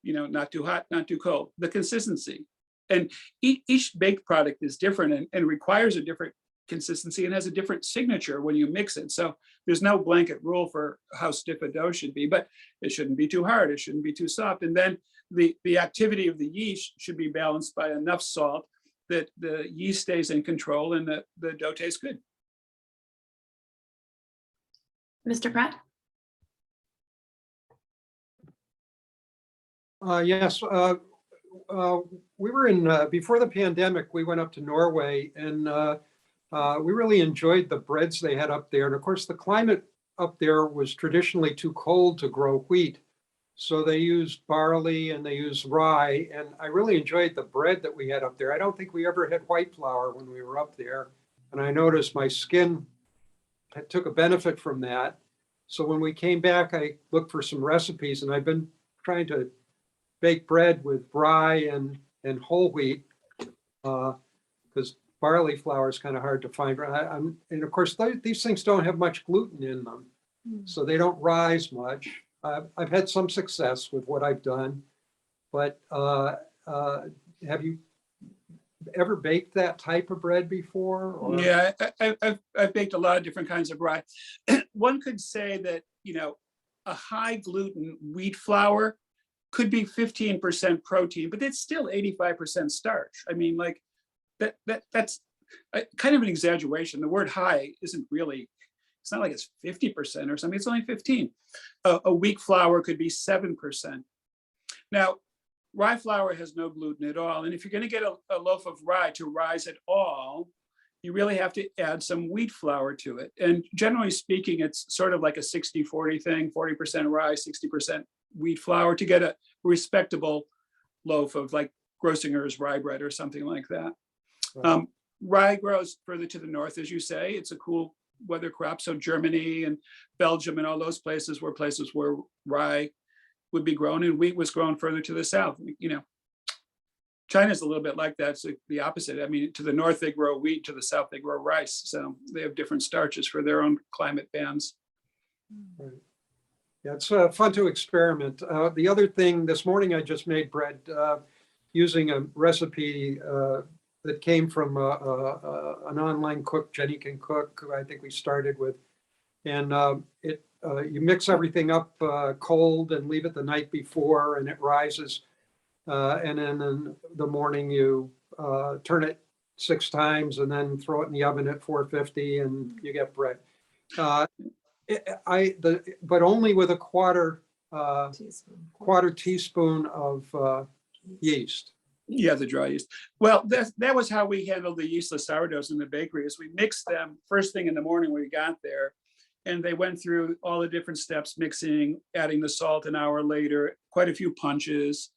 not too hot, not too cold, the consistency. And each baked product is different and requires a different consistency and has a different signature when you mix it. So there's no blanket rule for how stiff a dough should be, but it shouldn't be too hard. It shouldn't be too soft. And then the activity of the yeast should be balanced by enough salt that the yeast stays in control and the dough tastes good. Mr. Pratt? Yes. We were before the pandemic, we went up to Norway, and we really enjoyed the breads they had up there. And of course, the climate up there was traditionally too cold to grow wheat. So they used barley and they used rye. And I really enjoyed the bread that we had up there. I don't think we ever had white flour when we were up there. And I noticed my skin took a benefit from that. So when we came back, I looked for some recipes, and I've been trying to bake bread with rye and whole wheat, because barley flour is kind of hard to find. And of course, these things don't have much gluten in them, so they don't rise much. I've had some success with what I've done, but have you ever baked that type of bread before? Or? Yeah, I've baked a lot of different kinds of rye. One could say that, a high gluten wheat flour could be 15% protein, but it's still 85% starch. I mean, that's kind of an exaggeration. The word high isn't really, it's not like it's 50% or something, it's only 15. A weak flour could be 7%. Now, rye flour has no gluten at all. And if you're going to get a loaf of rye to rise at all, you really have to add some wheat flour to it. And generally speaking, it's sort of like a 60-40 thing, 40% rye, 60% wheat flour to get a respectable loaf of Grossinger's rye bread or something like that. Right. Rye grows further to the north, as you say. It's a cool weather crop. So Germany and Belgium and all those places where rye would be grown, and wheat was grown further to the south. China's a little bit like that. It's the opposite. I mean, to the north, they grow wheat. To the south, they grow rice. So they have different starches for their own climate bands. Right. Yeah, it's fun to experiment. The other thing, this morning I just made bread using a recipe that came from an online cook, Jenny Can Cook, who I think we started with. And you mix everything up cold and leave it the night before, and it rises. And then in the morning, you turn it 6 times and then throw it in the oven at 450 and you get bread. But only with a quarter teaspoon of yeast. Yeah, the dry yeast. Well, that was how we handled the yeastless sourdoughs in the bakery, is we mixed them first thing in the morning when we got there. And they went through all the different steps, mixing, adding the salt an hour later, quite a few punches.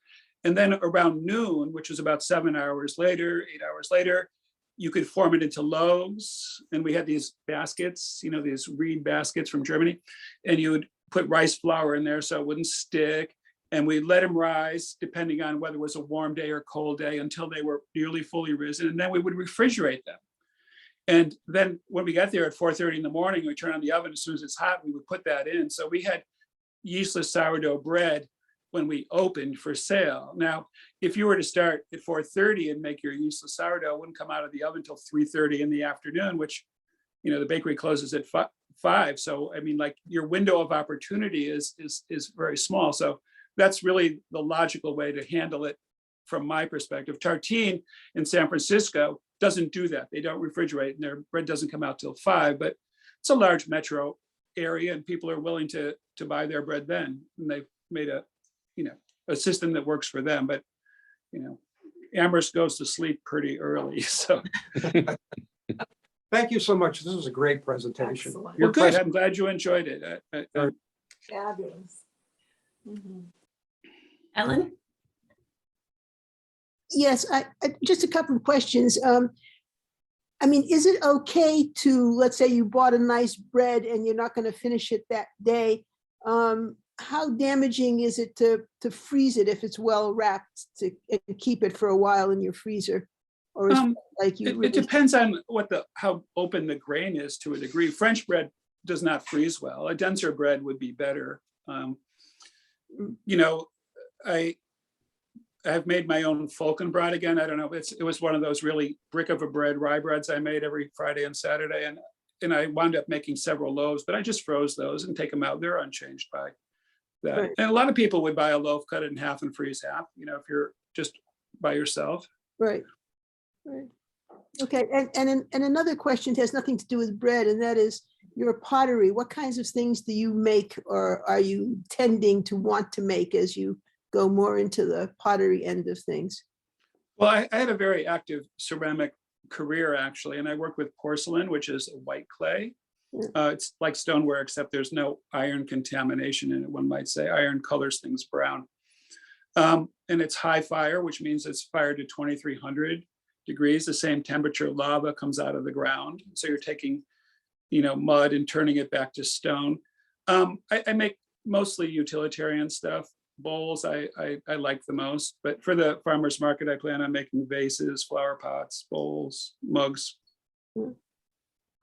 And then around noon, which was about 7 hours later, 8 hours later, you could form it into loaves. And we had these baskets, you know, these reed baskets from Germany. And you would put rice flour in there so it wouldn't stick. And we let them rise, depending on whether it was a warm day or cold day, until they were nearly fully risen. And then we would refrigerate them. And then when we got there at 4:30 in the morning, we turn on the oven. As soon as it's hot, we would put that in. So we had yeastless sourdough bread when we opened for sale. Now, if you were to start at 4:30 and make your yeastless sourdough, it wouldn't come out of the oven until 3:30 in the afternoon, which, you know, the bakery closes at 5. So, I mean, like, your window of opportunity is very small. So that's really the logical way to handle it from my perspective. Tartine in San Francisco doesn't do that. They don't refrigerate, and their bread doesn't come out till 5, but it's a large metro area and people are willing to buy their bread then. And they've made a system that works for them. But, you know, Amherst goes to sleep pretty early. So Thank you so much. This was a great presentation. Excellent. well, good. I'm glad you enjoyed it. Fabulous. Ellen? Yes, I just a couple of questions. I mean, is it okay to, let's say you bought a nice bread and you're not going to finish it that day? How damaging is it to freeze it if it's well wrapped and keep it for a while in your freezer? Or is it like you? It depends on how open the grain is to a degree. French bread does not freeze well. A denser bread would be better. You know, I've made my own Falkenbrot again. I don't know. It was one of those really brick of a bread rye breads I made every Friday and Saturday, and I wound up making several loaves. But I just froze those and take them out. They're unchanged by that. Right. And a lot of people would buy a loaf, cut it in half, and freeze half. You know, if you're just by yourself. Right. Right. Okay. And another question has nothing to do with bread, and that is your pottery. What kinds of things do you make, or are you tending to want to make as you go more into the pottery end of things? Well, I had a very active ceramic career, actually, and I work with porcelain, which is a white clay. Yeah. It's like stoneware, except there's no iron contamination in it, one might say. Iron colors things brown. And it's high fire, which means it's fired to 2300 degrees. The same temperature lava comes out of the ground. So you're taking, you know, mud and turning it back to stone. I make mostly utilitarian stuff. Bowls I like the most, but for the farmer's market, I plan on making vases, flower pots, bowls, mugs.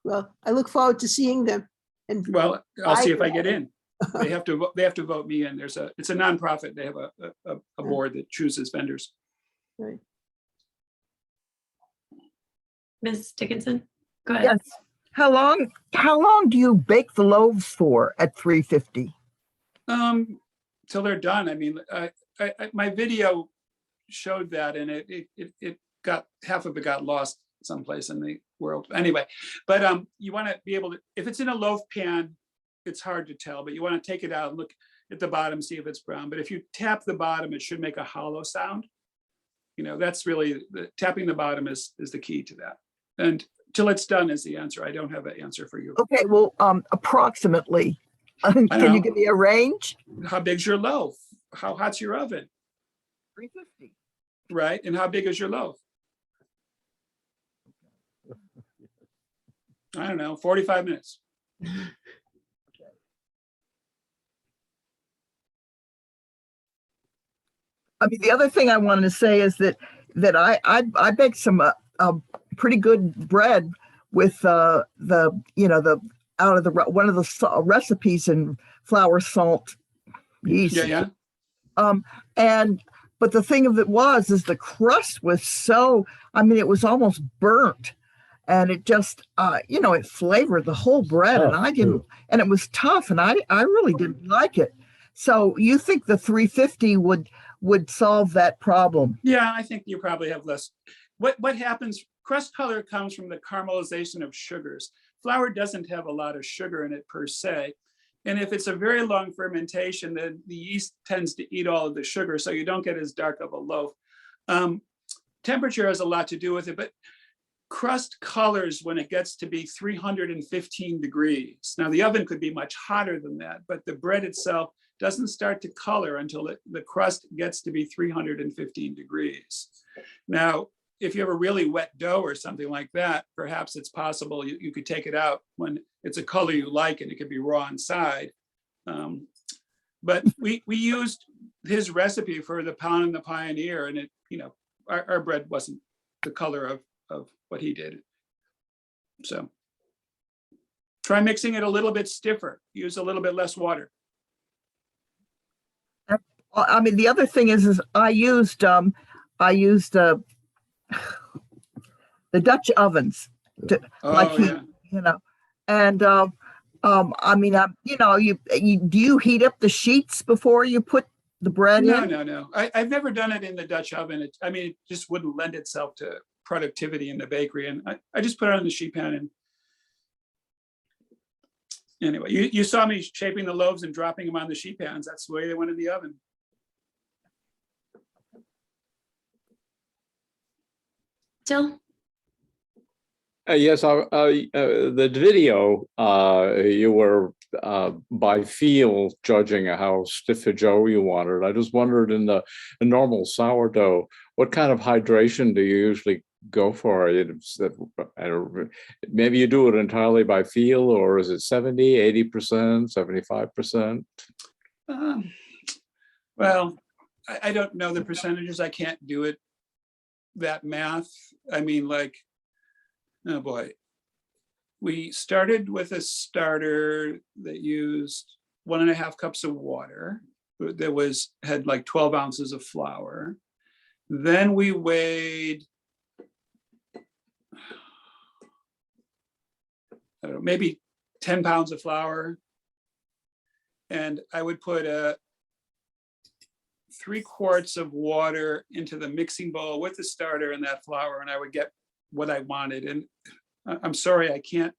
Well, I look forward to seeing them. And Well, I'll see if I get in. They have to vote me in. It's a nonprofit. They have a board that chooses vendors. Right. Ms. Dickinson, go ahead. Yes. How long do you bake the loaves for at 350? Till they're done. I mean, my video showed that, and it got, half of it got lost someplace in the world. Anyway, but you want to be able to, if it's in a loaf pan, it's hard to tell, but you want to take it out and look at the bottom, see if it's brown. But if you tap the bottom, it should make a hollow sound. You know, that's really, tapping the bottom is the key to that. And till it's done is the answer. I don't have an answer for you. Okay, well, approximately. Can you know. give me a range? How big's your loaf? How hot's your oven? 350. Right? And how big is your loaf? I don't know, 45 minutes. I mean, the other thing I wanted to say is that I baked some pretty good bread with out of the one of the recipes in flour, salt, yeast. Yeah. And But the thing of it was, is the crust was so, I mean, it was almost burnt. And it just, it flavored the whole bread, and I didn't, and it was tough, and I really didn't like it. So you think the 350 would solve that problem? Yeah, I think you probably have less. What happens, crust color comes from the caramelization of sugars. Flour doesn't have a lot of sugar in it per se. And if it's a very long fermentation, then the yeast tends to eat all of the sugar, so you don't get as dark of a loaf. Temperature has a lot to do with it, but crust colors when it gets to be 315 degrees. Now the oven could be much hotter than that, but the bread itself doesn't start to color until the crust gets to be 315 degrees. Now, if you have a really wet dough or something like that, perhaps it's possible you could take it out when it's a color you like and it could be raw inside. But we used his recipe for the Pound and the Pioneer, and it, our bread wasn't the color of what he did. So try mixing it a little bit stiffer, use a little bit less water. I mean, the other thing is I used the Dutch ovens to, and I mean, do you heat up the sheets before you put the bread in? No. I've never done it in the Dutch oven. It just wouldn't lend itself to productivity in the bakery, and I just put it on the sheet pan. And anyway, you saw me shaping the loaves and dropping them on the sheet pans. That's the way they went in the oven. Jill? Yes, the video, you were by feel judging how stiff a dough you wanted. I just wondered, in the normal sourdough, what kind of hydration do you usually go for? Maybe you do it entirely by feel, or is it 70, 80%, 75%? Well, I don't know the percentages. I can't do it, that math. I mean, oh boy. We started with a starter that used 1.5 cups of water. That had like 12 ounces of flour. Then we weighed, I don't know, maybe 10 pounds of flour. And I would put 3 quarts of water into the mixing bowl with the starter and that flour, and I would get what I wanted. And I'm sorry, I can't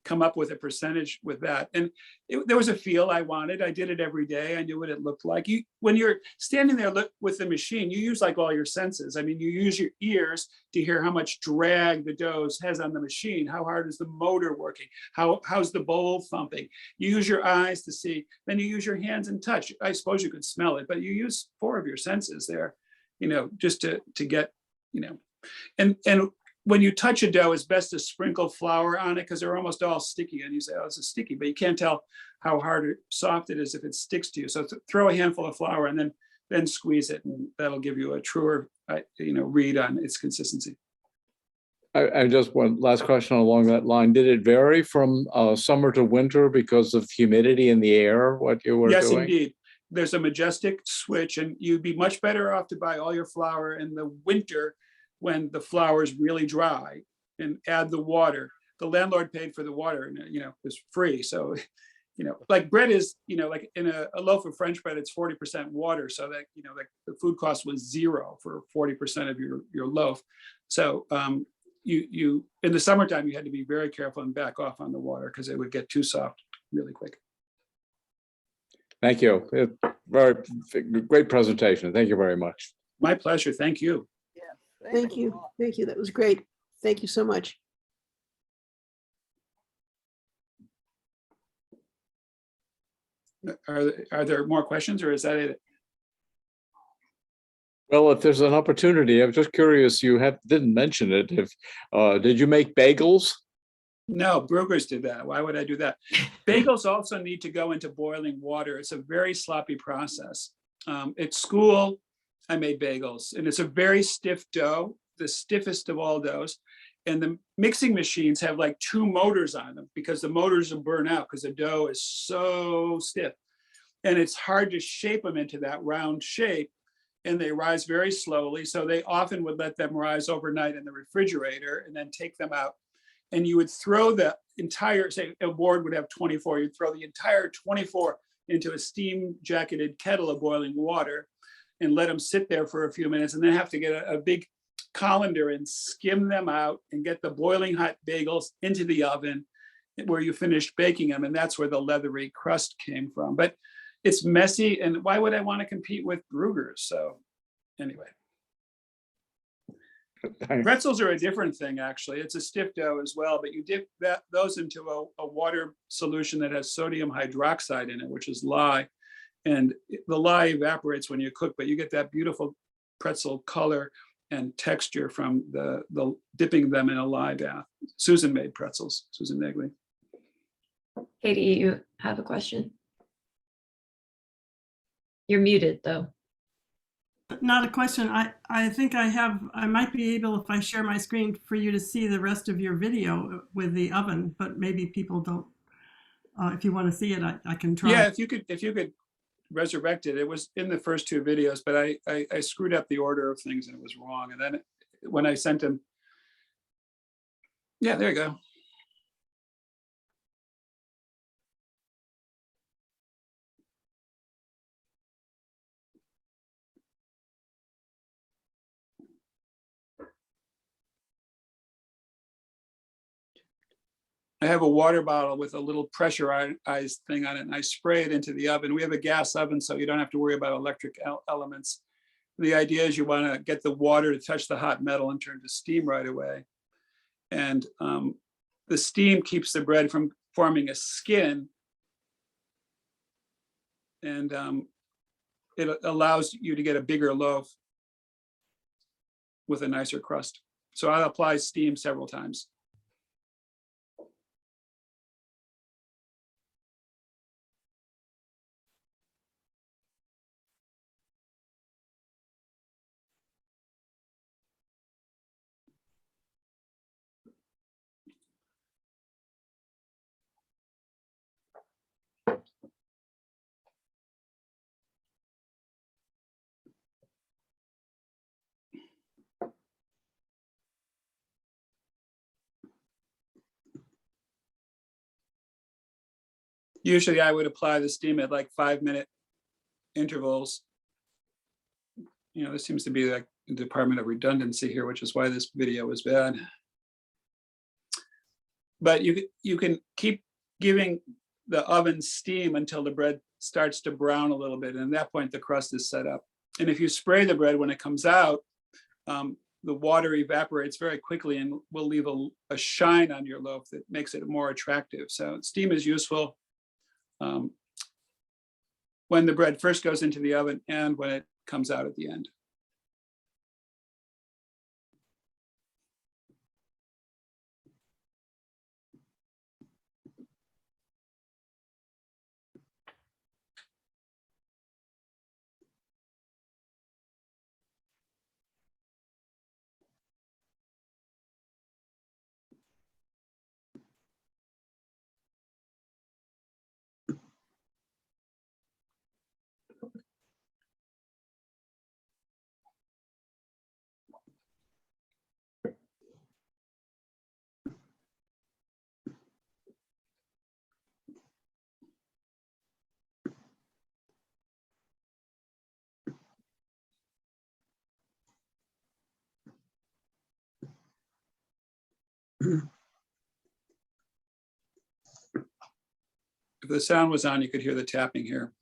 come up with a percentage with that. And there was a feel I wanted. I did it every day. I knew what it looked like. When you're standing there with the machine, you use like all your senses. I mean, you use your ears to hear how much drag the dough has on the machine. How hard is the motor working? How's the bowl thumping? You use your eyes to see. Then you use your hands and touch. I suppose you could smell it, but you use 4 of your senses there, just to get, and when you touch a dough, it's best to sprinkle flour on it because they're almost all sticky. And you say, oh, this is sticky, but you can't tell how hard or soft it is if it sticks to you. So throw a handful of flour and then squeeze it, and that'll give you a truer, read on its consistency. I just one last question along that line. Did it vary from summer to winter because of humidity in the air, what you were doing? Yes, indeed. There's a majestic switch, and you'd be much better off to buy all your flour in the winter when the flour is really dry, and add the water. The landlord paid for the water, and it was free. So, like bread is, like in a loaf of French bread, it's 40% water. So that, like the food cost was 0 for 40% of your loaf. So you in the summertime, you had to be very careful and back off on the water because it would get too soft really quick. Thank you. Very great presentation. Thank you very much. My pleasure. Thank you. Thank you. Thank you. That was great. Thank you so much. Are there more questions, or is that it? Well, if there's an opportunity, I'm just curious, you didn't mention it. Did you make bagels? No, Brugger's did that. Why would I do that? Bagels also need to go into boiling water. It's a very sloppy process. At school, I made bagels, and it's a very stiff dough, the stiffest of all doughs. And the mixing machines have like 2 motors on them because the motors will burn out because the dough is so stiff. And it's hard to shape them into that round shape. and they rise very slowly. So they often would let them rise overnight in the refrigerator and then take them out. And you would throw the entire, say a board would have 24, you'd throw the entire 24 into a steam jacketed kettle of boiling water and let them sit there for a few minutes, and then have to get a big colander and skim them out and get the boiling hot bagels into the oven where you finished baking them. And that's where the leathery crust came from. But it's messy, and why would I want to compete with Brugger's? So anyway. Pretzels are a different thing, actually. It's a stiff dough as well, but you dip those into a water solution that has sodium hydroxide in it, which is lye. And the lye evaporates when you cook, but you get that beautiful pretzel color and texture from the dipping them in a lye bath. Susan made pretzels, Susan Negley. Katie, you have a question? You're muted though. Not a question. I think I might be able, if I share my screen, for you to see the rest of your video with the oven, but maybe people don't. If you want to see it, I can try. Yeah, if you could resurrect it. It was in the first two videos, but I screwed up the order of things and it was wrong. And then when I sent him, yeah, there you go. I have a water bottle with a little pressurized thing on it, and I spray it into the oven. We have a gas oven, so you don't have to worry about electric elements. The idea is you want to get the water to touch the hot metal and turn to steam right away. And the steam keeps the bread from forming a skin, and it allows you to get a bigger loaf with a nicer crust. So I'll apply steam several times. Usually I would apply the steam at like 5-minute intervals. You know, there seems to be like a department of redundancy here, which is why this video was bad. But you can keep giving the oven steam until the bread starts to brown a little bit. And at that point, the crust is set up. And if you spray the bread when it comes out, the water evaporates very quickly and will leave a shine on your loaf that makes it more attractive. So steam is useful when the bread first goes into the oven and when it comes out at the end. If the sound was on, you could hear the tapping here.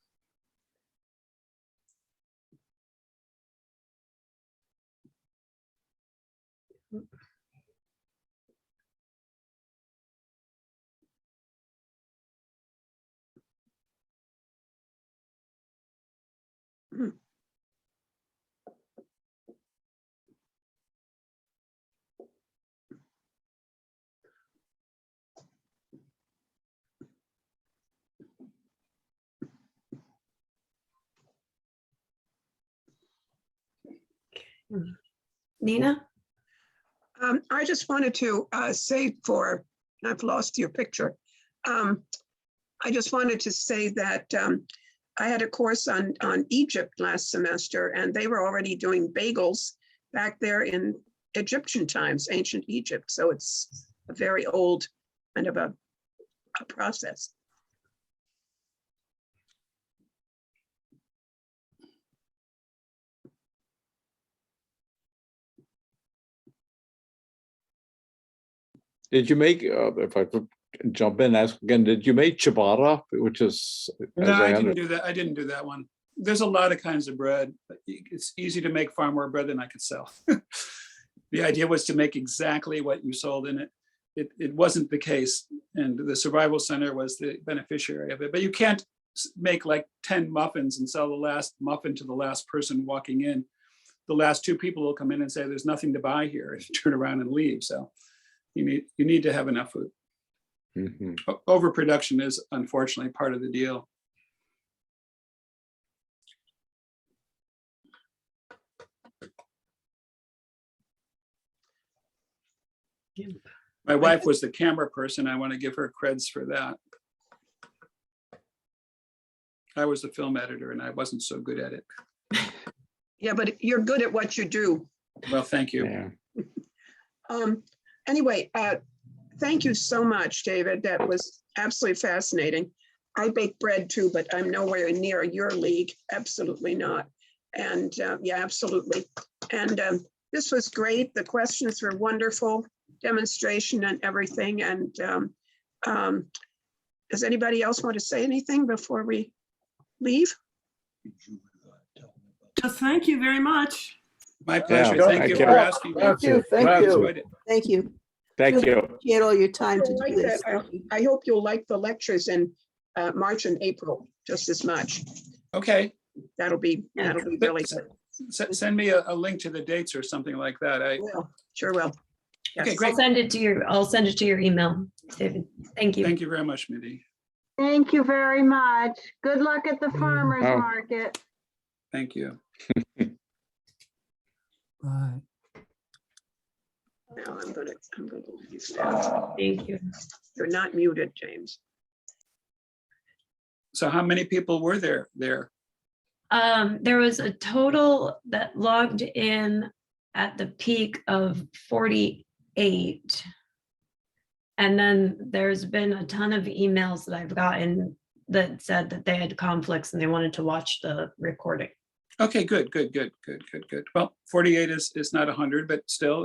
Nina? I just wanted to say I've lost your picture. I just wanted to say that I had a course on Egypt last semester, and they were already doing bagels back there in Egyptian times, ancient Egypt. So it's a very old kind of a process. Did you make, if I could jump in, ask again, did you make ciabatta, which is? No, as I under- didn't do that. I didn't do that one. There's a lot of kinds of bread. It's easy to make far more bread than I could sell. The idea was to make exactly what you sold in it. It wasn't the case. And the Survival Center was the beneficiary of it. But you can't make like 10 muffins and sell the last muffin to the last person walking in. The last 2 people will come in and say, there's nothing to buy here, and turn around and leave. So you need to have enough food. Mhm. Overproduction is unfortunately part of the deal. My wife was the camera person. I want to give her creds for that. I was the film editor and I wasn't so good at it. Yeah, but you're good at what you do. Well, thank you. Yeah. Anyway, thank you so much, David. That was absolutely fascinating. I bake bread too, but I'm nowhere near your league. Absolutely not. And yeah, absolutely. And this was great. The questions were wonderful, demonstration and everything. And does anybody else want to say anything before we leave? Just thank you very much. My pleasure. Yeah, Thank thank you you. for asking me. Thank you. Thank I you. enjoyed it. Thank you. Thank you. Appreciate all your time to I do like this. that. I hope you'll like the lectures in March and April just as much. Okay. That'll be really good. Send me a link to the dates or something like that. Will, sure will. Okay, Yes. great. I'll send it to your email, David. Thank you. Thank you very much, Mindy. Thank you very much. Good luck at the farmer's Oh. market. Thank you. Bye. Now I'm gonna leave that. Thank you. You're not muted, James. So how many people were there? There was a total that logged in at the peak of 48. And then there's been a ton of emails that I've gotten that said that they had conflicts and they wanted to watch the recording. Okay, good. Well, 48 is not 100, but still